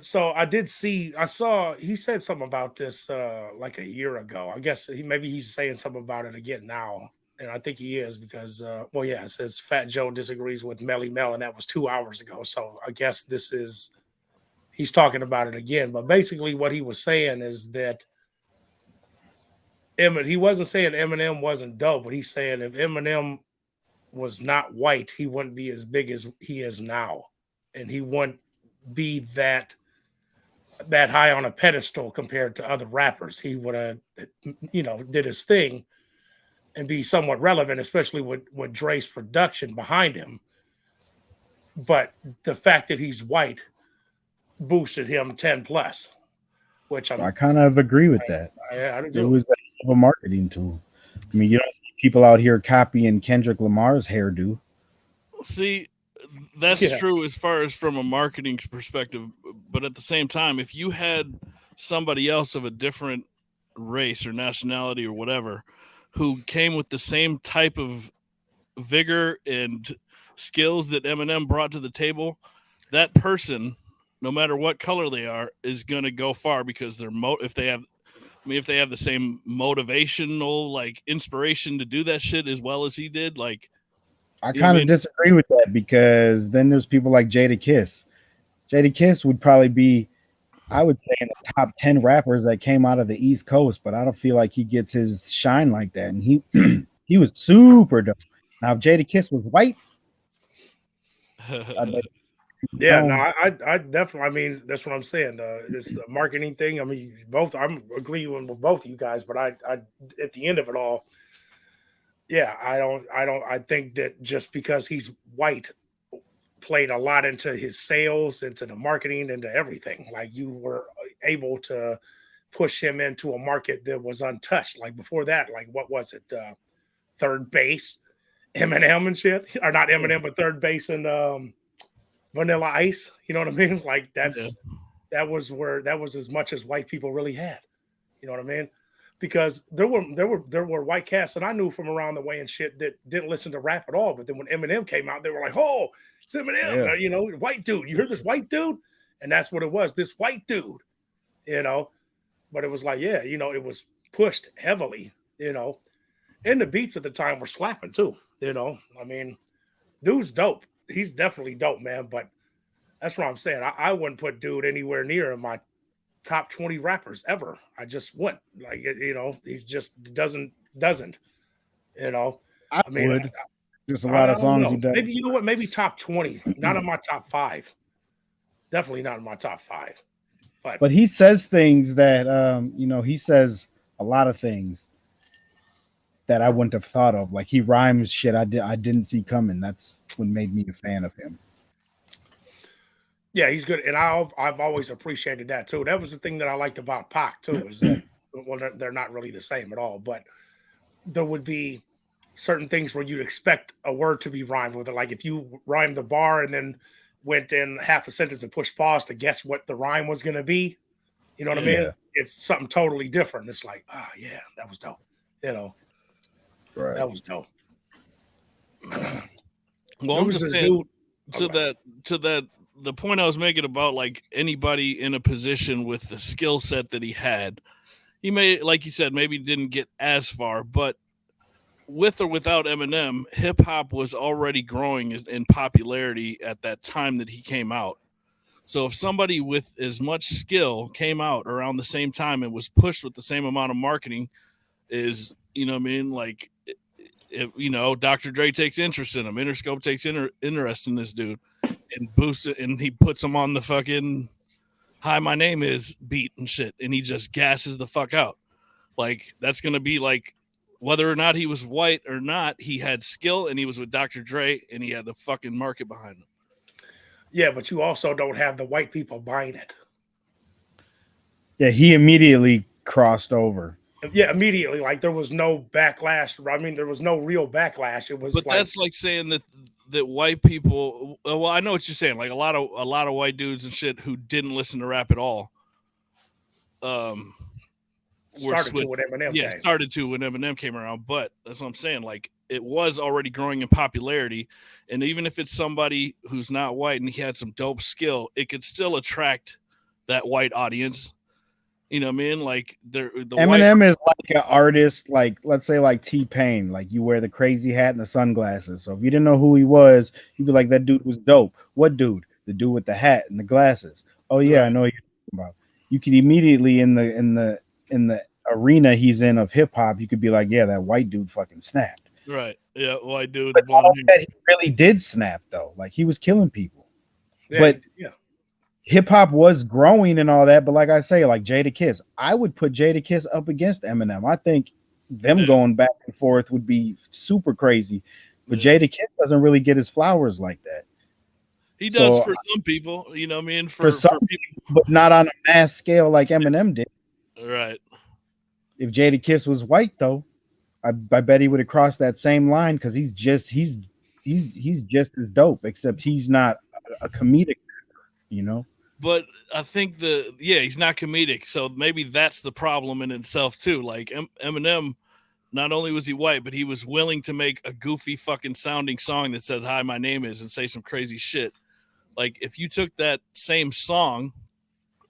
so. I saw he said something about this like a year ago. I guess maybe he's saying something about it again now. And I think he is because, it says Fat Joe disagrees with Melly Mel, and that was 2 hours ago. So I guess he's talking about it again. But basically what he was saying is that he wasn't saying Eminem wasn't dope, but he's saying if Eminem was not white, he wouldn't be as big as he is now. And he wouldn't be that high on a pedestal compared to other rappers. He would have, did his thing and be somewhat relevant, especially with Dre's production behind him. But the fact that he's white boosted him 10 plus, which I
kind of agree with that. It was a marketing tool. I mean, you don't see people out here copying Kendrick Lamar's hairdo.
See, that's true as far as from a marketing perspective. But at the same time, if you had somebody else of a different race or nationality or whatever who came with the same type of vigor and skills that Eminem brought to the table, that person, no matter what color they are, is going to go far because they're if they have the same motivational like inspiration to do that shit as well as he did, like
I kind of disagree with that because then there's people like Jada Kiss. Jada Kiss would probably be, I would say, in the top 10 rappers that came out of the East Coast, but I don't feel like he gets his shine like that. And he he was super dope. Now, if Jada Kiss was white,
I definitely. I mean, that's what I'm saying. It's the marketing thing. I mean, I'm agreeing with both of you guys, but I at the end of it all, I think that just because he's white played a lot into his sales, into the marketing, into everything. Like you were able to push him into a market that was untouched. Like before that, like what was it? Third Base, Eminem and shit, or not Eminem, but Third Base and Vanilla Ice. You know what I mean? Like that was as much as white people really had. You know what I mean? Because there were white cats that I knew from around the way and shit that didn't listen to rap at all. But then when Eminem came out, they were like, "Oh, it's Eminem, white dude. You heard this white dude?" And that's what it was. This white dude, you know. But it was like, yeah, you know, it was pushed heavily, you know. And the beats at the time were slapping too, you know. I mean, dude's dope. He's definitely dope, man. But that's what I'm saying. I wouldn't put dude anywhere near in my top 20 rappers ever. I just wouldn't. Like, you know, he's just doesn't, you know.
I
I mean,
would. There's a lot
I
of
don't
songs
know.
he does.
Maybe, you know what? Maybe top 20, not in my top 5. Definitely not in my top 5.
But he says things that, you know, he says a lot of things that I wouldn't have thought of. Like he rhymes shit I didn't see coming. That's what made me a fan of him.
Yeah, he's good, and I've always appreciated that too. That was the thing that I liked about Pac too, is that well, they're not really the same at all, but there would be certain things where you'd expect a word to be rhymed with it. Like if you rhymed the bar and then went in half a sentence and pushed pause to guess what the rhyme was going to be, you know what I mean? It's something totally different. It's like, yeah, that was dope. You know,
right.
That was dope.
Well, I'm just saying to that the point I was making about like anybody in a position with the skill set that he had, he may, like you said, maybe didn't get as far, but with or without Eminem, hip hop was already growing in popularity at that time that he came out. So if somebody with as much skill came out around the same time and was pushed with the same amount of marketing, is, you know what I mean? Like, if, you know, Dr. Dre takes interest in him, Interscope takes interest in this dude and boosts it, and he puts him on the fucking "Hi, my name is" beat and shit, and he just gasses the fuck out. Like, that's going to be like, whether or not he was white or not, he had skill and he was with Dr. Dre and he had the fucking market behind him.
Yeah, but you also don't have the white people buying it.
Yeah, he immediately crossed over.
Yeah, immediately. Like there was no backlash. I mean, there was no real backlash. It was,
but that's like saying that white people. Well, I know what you're saying. Like a lot of white dudes and shit who didn't listen to rap at all.
Started to when Eminem came.
Started to when Eminem came around. But that's what I'm saying. Like it was already growing in popularity, and even if it's somebody who's not white and he had some dope skill, it could still attract that white audience. You know what I mean? Like the
Eminem is like an artist, like let's say like T-Pain. Like you wear the crazy hat and the sunglasses. So if you didn't know who he was, you'd be like, that dude was dope. What dude? The dude with the hat and the glasses. Oh yeah, right. I know what you're talking about. You could immediately in the arena he's in of hip hop, you could be like, yeah, that white dude fucking snapped.
Right. Yeah, white dude.
But all that, he really did snap though. Like he was killing people.
Yeah,
but
yeah.
Hip hop was growing and all that, but like I say, like Jadakiss, I would put Jadakiss up against Eminem. I think them going back and forth would be super crazy, but Jadakiss doesn't really get his flowers like that.
He does for some people, you know what I mean?
For some people, but not on a mass scale like Eminem did.
Right.
If Jadakiss was white, though, I bet he would have crossed that same line because he's just as dope, except he's not a comedic, you know.
But I think he's not comedic, so maybe that's the problem in itself too. Like Eminem, not only was he white, but he was willing to make a goofy fucking sounding song that said "Hi, my name is" and say some crazy shit. Like if you took that same song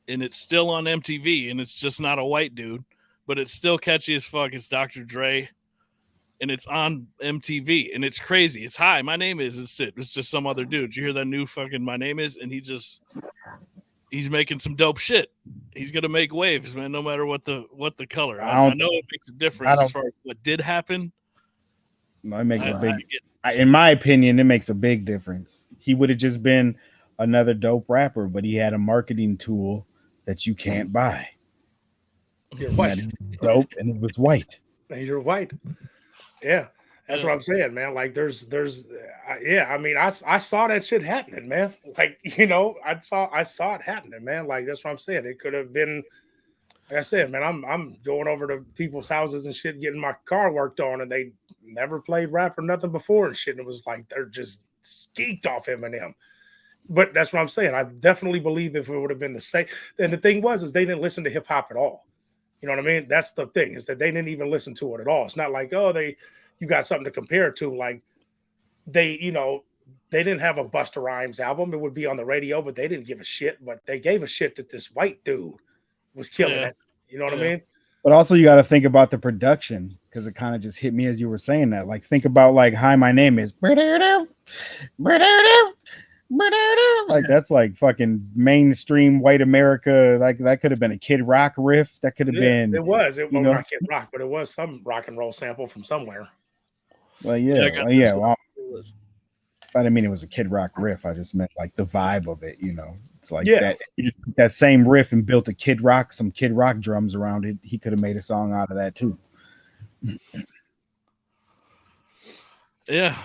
and it's still on MTV and it's just not a white dude, but it's still catchy as fuck. It's Dr. Dre, and it's on MTV and it's crazy. It's "Hi, my name is" it's just some other dude. You hear that new fucking "My name is" and he's making some dope shit. He's gonna make waves, man, no matter what the color. I know it makes a difference as far as what did happen.
No, it makes a big. In my opinion, it makes a big difference. He would have just been another dope rapper, but he had a marketing tool that you can't buy.
You're white,
dope, and it was white.
And you're white. Yeah. That's what I'm saying, man. Like there's I mean, I saw that shit happening, man. Like, you know, I saw it happening, man. Like that's what I'm saying. It could have been, like I said, man, I'm going over to people's houses and shit, getting my car worked on, and they never played rap or nothing before and shit. And it was like they're just geeked off Eminem. But that's what I'm saying. I definitely believe if it would have been the same. And the thing is they didn't listen to hip hop at all. You know what I mean? That's the thing, is that they didn't even listen to it at all. It's not like, you got something to compare to. Like they, you know, they didn't have a Busta Rhymes album. It would be on the radio, but they didn't give a shit. But they gave a shit that this white dude was killing it. You know what I mean?
But also you got to think about the production, because it kind of just hit me as you were saying that. Like, think about like "Hi, My Name Is," like that's like fucking mainstream white America. Like that could have been a Kid Rock riff. That could have been.
It was. It was not Kid Rock, but it was some rock and roll sample from somewhere.
Well, yeah. Well, I didn't mean it was a Kid Rock riff. I just meant like the vibe of it. It's like that same riff and built some Kid Rock drums around it. He could have made a song out of that too.
Yeah,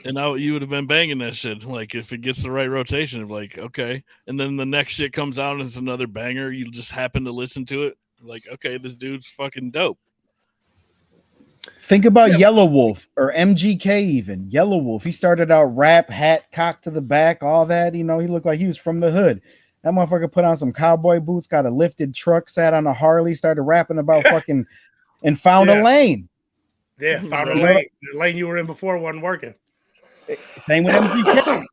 and now you would have been banging that shit. Like if it gets the right rotation, of like okay, and then the next shit comes out and it's another banger. You just happen to listen to it, like okay, this dude's fucking dope.
Think about Yellow Wolf or MGK even. Yellow Wolf, he started out rap, hat cocked to the back, all that. He looked like he was from the hood. That motherfucker put on some cowboy boots, got a lifted truck, sat on a Harley, started rapping about fucking, and found a lane.
Yeah, found a lane. The lane you were in before wasn't working.
Same with MGK.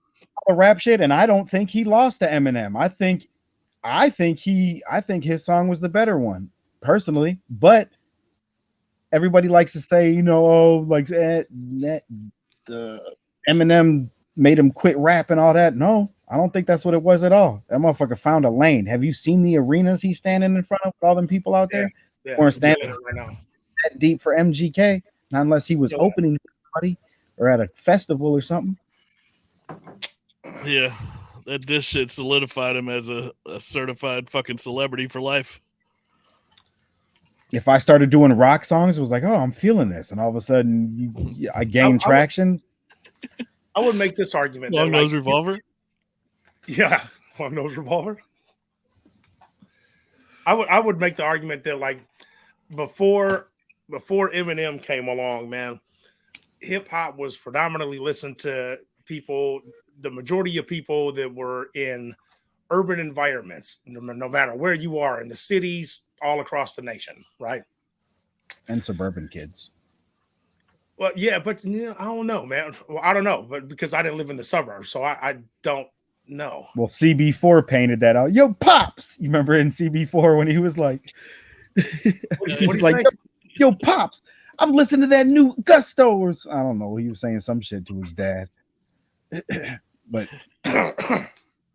Rap shit, and I don't think he lost to Eminem. I think his song was the better one, personally, but everybody likes to say, Eminem made him quit rap and all that. No, I don't think that's what it was at all. That motherfucker found a lane. Have you seen the arenas he's standing in front of with all them people out there?
Yeah,
or standing right now that deep for MGK, not unless he was opening somebody or at a festival or something.
Yeah, that diss shit solidified him as a certified fucking celebrity for life.
If I started doing rock songs, it was like, oh, I'm feeling this, and all of a sudden I gained traction.
I would make this argument.
Long Nose Revolver?
Yeah, Long Nose Revolver. I would make the argument that like before Eminem came along, man, hip hop was predominantly listened to people, the majority of people that were in urban environments, no matter where you are, in the cities all across the nation, right?
And suburban kids.
Well, yeah, but I don't know, man. Well, I don't know, but because I didn't live in the suburbs, so I don't know.
Well, CB4 painted that out. Yo, Pops! You remember in CB4 when he was like,
what like,
yo, Pops, I'm listening to that new Gusto, or I don't know. He was saying some shit to his dad. But I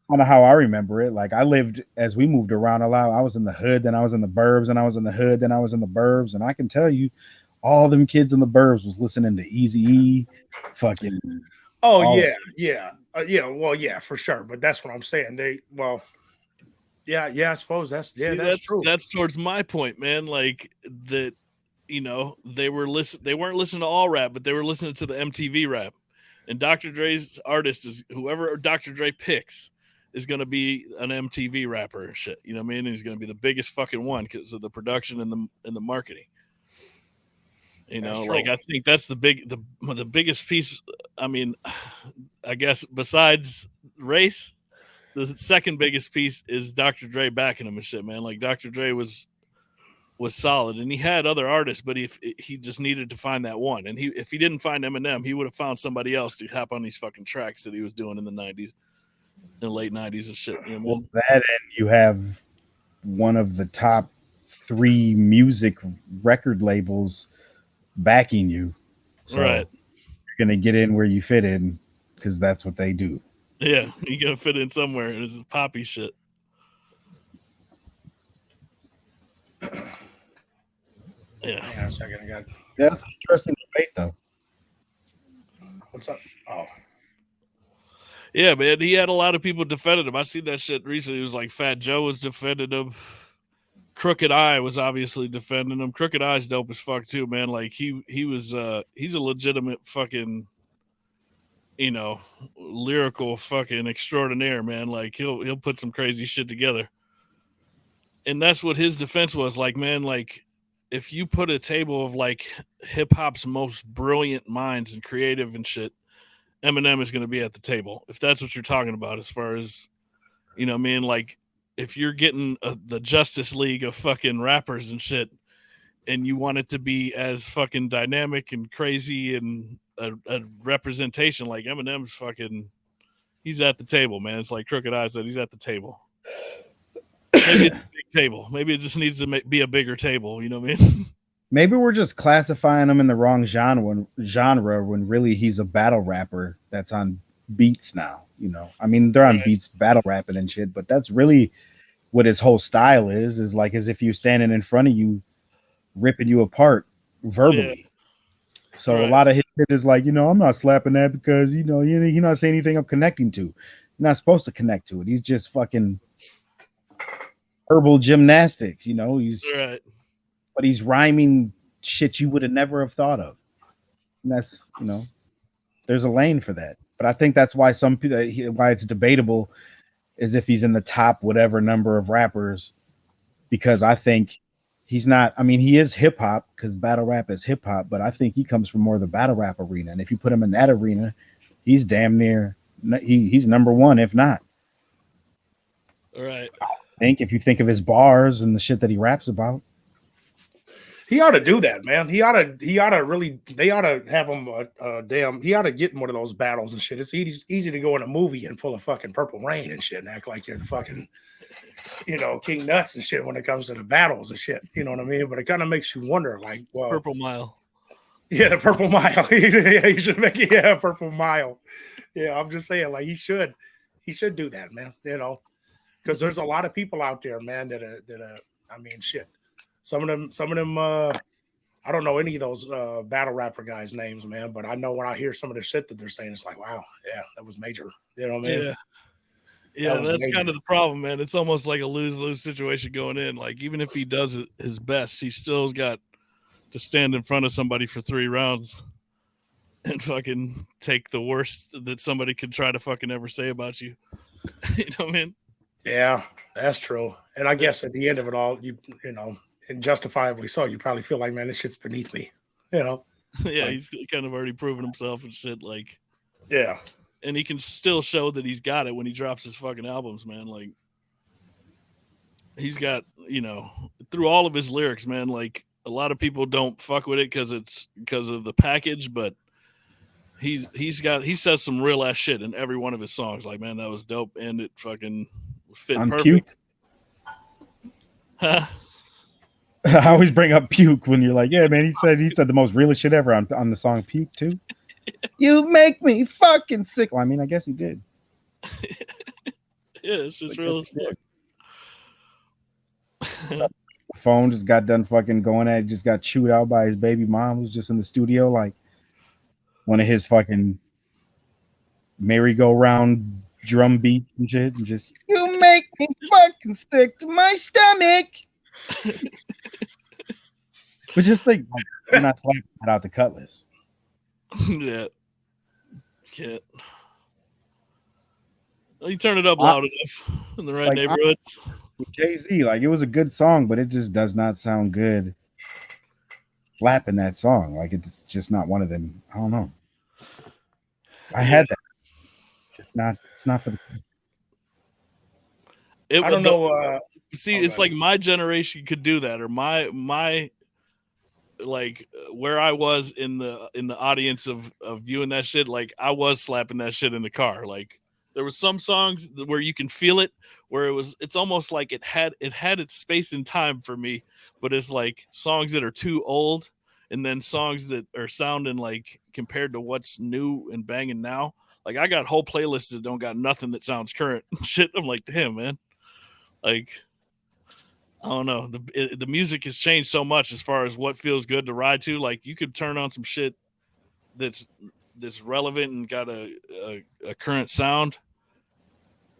don't know how I remember it. Like I lived, as we moved around a lot, I was in the hood, then I was in the burbs, and I was in the hood, then I was in the burbs, and I can tell you, all them kids in the burbs was listening to Eazy-E, fucking.
Oh yeah, well, yeah, for sure. But that's what I'm saying. I suppose that's true.
That's towards my point, man. Like that, they weren't listening to all rap, but they were listening to the MTV rap. And Dr. Dre's artist is whoever Dr. Dre picks is going to be an MTV rapper and shit. You know what I mean? And he's going to be the biggest fucking one because of the production and the marketing. Like I think that's the biggest piece. I mean, I guess besides race, the second biggest piece is Dr. Dre backing him and shit, man. Like Dr. Dre was solid, and he had other artists, but he just needed to find that one. And if he didn't find Eminem, he would have found somebody else to hop on these fucking tracks that he was doing in the 90s, in the late 90s and shit.
Well, that and you have one of the top 3 music record labels backing you, so
right,
you're gonna get in where you fit in because that's what they do.
Yeah, you gotta fit in somewhere, and it's poppy shit. Yeah.
Hang on a second, I got.
Yeah, that's an interesting debate, though.
What's up? Oh,
yeah, man. He had a lot of people defending him. I see that shit recently. It was like Fat Joe was defending him. Crooked Eye was obviously defending him. Crooked Eye's dope as fuck too, man. Like he's a legitimate fucking, lyrical fucking extraordinaire, man. Like he'll put some crazy shit together. And that's what his defense was. Like, man, like if you put a table of like hip hop's most brilliant minds and creative and shit, Eminem is going to be at the table. If that's what you're talking about, as far as, like if you're getting the Justice League of fucking rappers and shit, and you want it to be as fucking dynamic and crazy and a representation, like Eminem's fucking he's at the table, man. It's like Crooked Eye said, he's at the table. Maybe it's a big table. Maybe it just needs to be a bigger table. You know what I mean?
Maybe we're just classifying him in the wrong genre when really he's a battle rapper that's on beats now. You know, I mean, they're on beats, battle rapping and shit, but that's really what his whole style is like as if you're standing in front of you, ripping you apart verbally. Yeah. So a lot of his shit is like, you know, I'm not slapping that because, you know, you're not saying anything I'm connecting to. You're not supposed to connect to it. He's just fucking herbal gymnastics, you know. But he's rhyming shit you would have never have thought of. And that's, you know, there's a lane for that. But I think that's why some people, why it's debatable is if he's in the top whatever number of rappers, because I think he's not. I mean, he is hip hop because battle rap is hip hop, but I think he comes from more of the battle rap arena. And if you put him in that arena, he's damn near. He's number one, if not.
All right.
I think if you think of his bars and the shit that he raps about.
He ought to do that, man. He ought to really, they ought to have him he ought to get in one of those battles and shit. It's easy to go in a movie and pull a fucking Purple Rain and shit and act like you're fucking, you know, King Nuts and shit when it comes to the battles and shit. You know what I mean? But it kind of makes you wonder, like, well,
Purple Mile.
Yeah, the Purple Mile. Yeah, you should make it, Purple Mile. Yeah, I'm just saying, like, he should do that, man. You know, because there's a lot of people out there, man, that I mean, shit. Some of them, I don't know any of those battle rapper guys' names, man, but I know when I hear some of the shit that they're saying, it's like, wow, yeah, that was major. You know what I mean?
Yeah, that's kind of the problem, man. It's almost like a lose-lose situation going in. Like, even if he does his best, he still's got to stand in front of somebody for 3 rounds and fucking take the worst that somebody could try to fucking ever say about you. You know what I mean?
Yeah, that's true. And I guess at the end of it all, you know, and justifiably so, you probably feel like, man, this shit's beneath me, you know?
Yeah,
like,
he's kind of already proven himself and shit. Like,
yeah.
And he can still show that he's got it when he drops his fucking albums, man. Like, he's got, you know, through all of his lyrics, man, like, a lot of people don't fuck with it because of the package, but he says some real ass shit in every one of his songs. Like, man, that was dope, and it fucking fit perfect.
Huh? I always bring up Puke when you're like, yeah, man, he said the most realest shit ever on the song Puke too. You make me fucking sick. Well, I mean, I guess he did.
Yeah, it's just real as
fuck. Phone just got done fucking going at it, just got chewed out by his baby mom who's just in the studio, like one of his fucking merry-go-round drum beats and shit, and just, you make me fucking sick to my stomach. But just think, like, you're not slapping it out the cutlass.
Yeah. Can't. Well, you turn it up loud enough in the right neighborhoods.
Jay-Z, like, it was a good song, but it just does not sound good slapping that song. Like, it's just not one of them. I don't know. I had that. It's not for the.
I don't know.
See, it's like my generation could do that, or my like where I was in the audience of viewing that shit. Like, I was slapping that shit in the car. Like, there was some songs where you can feel it, where it's almost like it had its space and time for me, but it's like songs that are too old, and then songs that are sounding like compared to what's new and banging now. Like, I got whole playlists that don't got nothing that sounds current. Shit, I'm like, damn, man. Like, I don't know. The music has changed so much as far as what feels good to ride to. Like, you could turn on some shit that's relevant and got a current sound,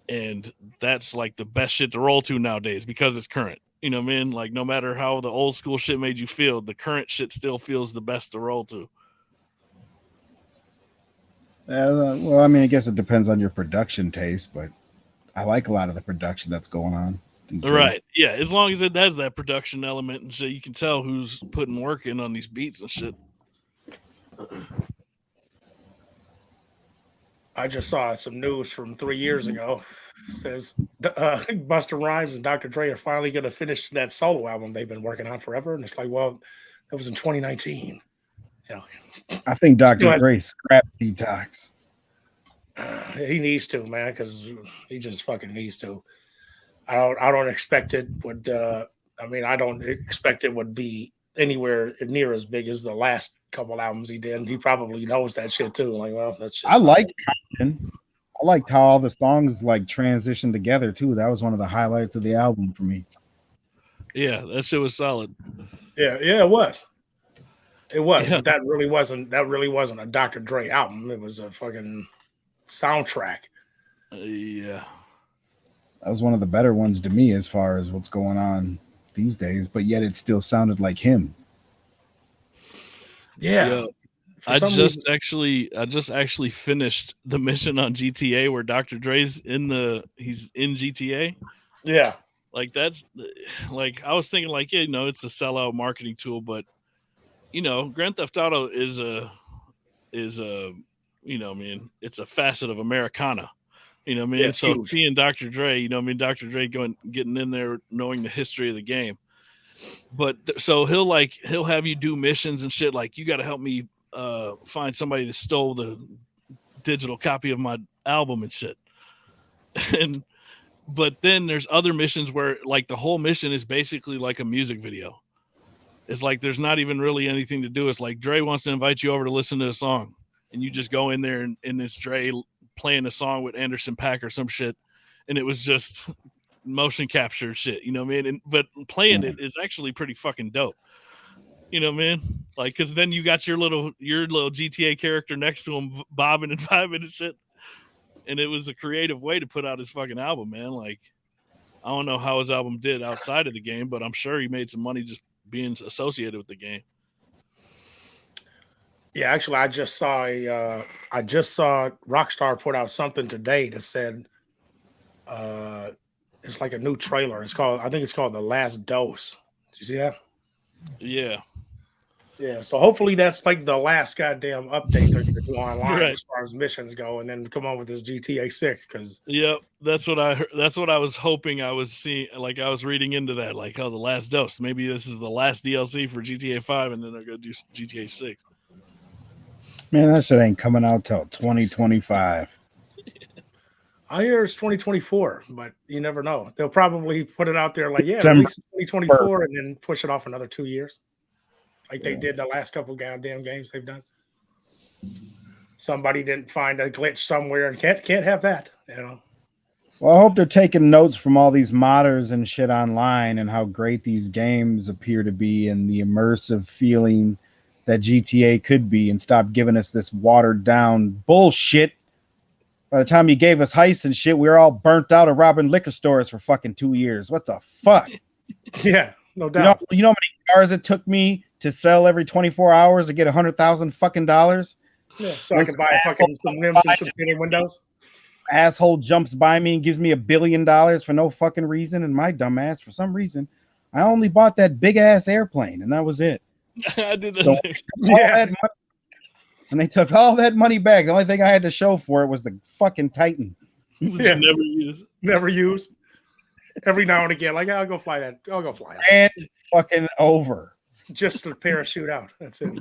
and that's like the best shit to roll to nowadays because it's current. You know what I mean? Like, no matter how the old school shit made you feel, the current shit still feels the best to roll to.
Well, I mean, I guess it depends on your production taste, but I like a lot of the production that's going on.
Right. Yeah. As long as it has that production element and shit, you can tell who's putting work in on these beats and shit.
I just saw some news from 3 years ago. It says Busta Rhymes and Dr. Dre are finally going to finish that solo album they've been working on forever. And it's like, well, that was in 2019. You know,
I think Dr. Dre scrapped Detox.
He needs to, man, because he just fucking needs to. I don't expect it would. I don't expect it would be anywhere near as big as the last couple albums he did. And he probably knows that shit too. Like, well, that's just.
I liked Compton. I liked how all the songs like transitioned together too. That was one of the highlights of the album for me.
Yeah, that shit was solid.
Yeah, it was. It was,
Yeah.
but that really wasn't a Dr. Dre album. It was a fucking soundtrack.
Yeah.
That was one of the better ones to me as far as what's going on these days, but yet it still sounded like him.
Yeah.
I just actually finished the mission on GTA where Dr. Dre's he's in GTA.
Yeah.
Like that's like I was thinking like, yeah, it's a sellout marketing tool, but Grand Theft Auto is a it's a facet of Americana.
Yeah,
so
huge.
seeing Dr. Dre, Dr. Dre getting in there, knowing the history of the game. But so he'll have you do missions and shit. Like, you got to help me find somebody that stole the digital copy of my album and shit. But then there's other missions where like the whole mission is basically like a music video. It's like there's not even really anything to do. It's like Dre wants to invite you over to listen to a song, and you just go in there and it's Dre playing a song with Anderson .Paak or some shit, and it was just motion capture shit, you know what I mean? But playing it is actually pretty fucking dope. You know what I mean? Like, because then you got your little GTA character next to him, bobbing and vibing and shit. And it was a creative way to put out his fucking album, man. Like, I don't know how his album did outside of the game, but I'm sure he made some money just being associated with the game.
Yeah, actually, I just saw Rockstar put out something today that said it's like a new trailer. I think it's called The Last Dose. Did you see that?
Yeah.
Yeah, so hopefully that's like the last goddamn update they're gonna do online
Right.
as far as missions go, and then come on with this GTA 6 because
yep, that's what I heard. That's what I was hoping I was seeing. Like, I was reading into that, like, The Last Dose. Maybe this is the last DLC for GTA 5, and then they're gonna do GTA 6.
Man, that shit ain't coming out till 2025.
I hear it's 2024, but you never know. They'll probably put it out there like, yeah,
December.
release 2024, and then push it off another 2 years, like they did the last couple goddamn games they've done. Somebody didn't find a glitch somewhere and can't have that,
Well, I hope they're taking notes from all these modders and shit online and how great these games appear to be and the immersive feeling that GTA could be, and stop giving us this watered down bullshit. By the time you gave us heists and shit, we were all burnt out of robbing liquor stores for fucking 2 years. What the fuck?
Yeah, no doubt.
You know how many cars it took me to sell every 24 hours to get $100,000 fucking dollars?
Yeah, so I can buy fucking some rims and some painted windows.
Asshole jumps by me and gives me $1 billion for no fucking reason, and my dumb ass, for some reason, I only bought that big ass airplane, and that was it.
I did the
So,
same.
Yeah.
And they took all that money back. The only thing I had to show for it was the fucking Titan.
Yeah.
Never use.
Every now and again, like, I'll go fly that. I'll go fly it.
And fucking over.
Just to parachute out. That's it.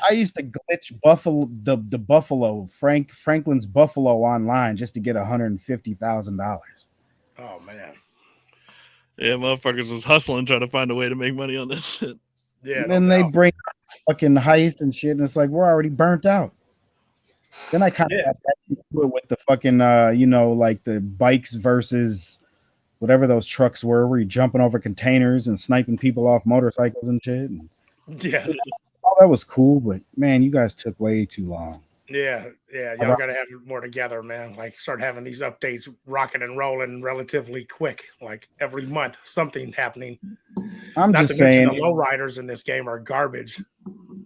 I used to glitch the Buffalo, Franklin's Buffalo online just to get $150,000.
Oh man.
Yeah, motherfuckers was hustling trying to find a way to make money on this shit.
Yeah.
And then they bring fucking heist and shit, and it's like, we're already burnt out. Then I kind of got back into it with the fucking like the bikes versus whatever those trucks were, where you're jumping over containers and sniping people off motorcycles and shit. And
Yeah.
all that was cool, but man, you guys took way too long.
Yeah. Y'all gotta have it more together, man. Like, start having these updates rocking and rolling relatively quick. Like every month, something happening.
I'm
Not
just
to mention
saying,
the lowriders in this game are garbage.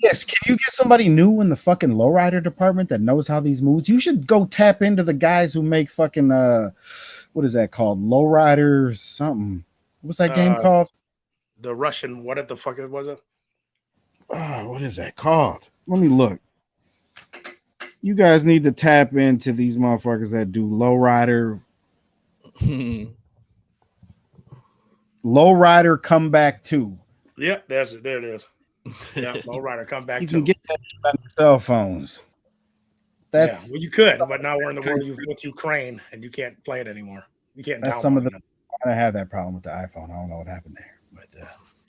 yes, can you get somebody new in the fucking lowrider department that knows how these moves? You should go tap into the guys who make fucking what is that called? Lowrider something. What's that game called?
The Russian, what the fuck was it?
Oh, what is that called? Let me look. You guys need to tap into these motherfuckers that do lowrider. Lowrider Comeback 2.
Yeah, there it is. Yeah, lowrider come back
You
to.
can get that on your cell phones. That's
well, you could, but now we're in the war with Ukraine, and you can't play it anymore. You can't.
That's some of the. I have that problem with the iPhone. I don't know what happened there, but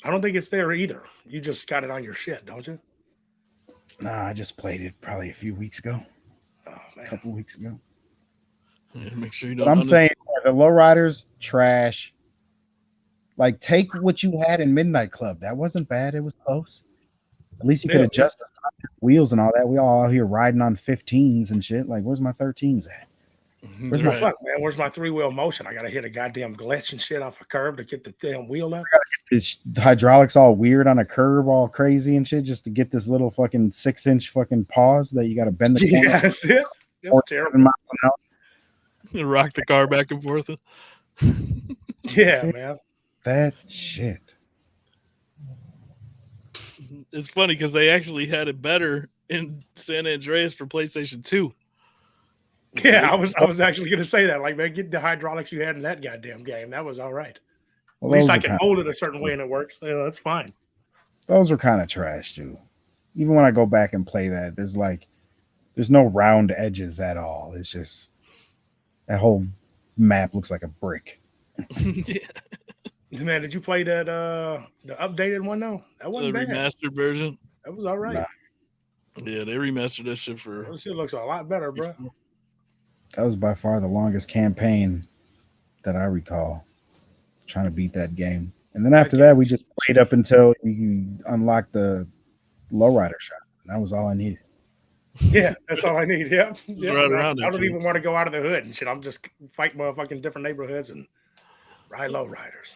I don't think it's there either. You just got it on your shit, don't you?
Nah, I just played it probably a few weeks ago.
Oh man,
a couple weeks ago.
Yeah, make sure you don't.
But I'm saying the lowriders trash. Like, take what you had in Midnight Club. That wasn't bad. It was close. At least you could adjust the wheels and all that. We all out here riding on 15s and shit. Like, why's my 13s at?
Where's my fuck, man? Where's my 3-wheel motion? I gotta hit a goddamn glitch and shit off a curb to get the damn wheel up.
The hydraulics all weird on a curb, all crazy and shit, just to get this little fucking 6-inch fucking pause that you gotta bend the corner.
Yeah, that's it. That's terrible.
Rock the car back and forth.
Yeah, man.
That shit.
It's funny because they actually had it better in San Andreas for PlayStation 2.
Yeah, I was actually gonna say that. Like, man, get the hydraulics you had in that goddamn game. That was all right.
Well,
at least I can hold it a certain way and it works. Yeah, that's fine.
Those were kind of trash too. Even when I go back and play that, there's no round edges at all. It's just that whole map looks like a brick.
Yeah.
Man,
did you play that the updated one though? That wasn't
the
bad.
Remastered version.
That was all right.
Nah.
Yeah, they remastered that shit for.
That shit looks a lot better, bro.
That was by far the longest campaign that I recall. Trying to beat that game, and then after that, we just played up until you unlocked the lowrider shot. And that was all I needed.
Yeah, that's all I need. Yeah,
right around
I don't even want to go out of the hood and shit. I'm just fight motherfucking different neighborhoods and ride lowriders.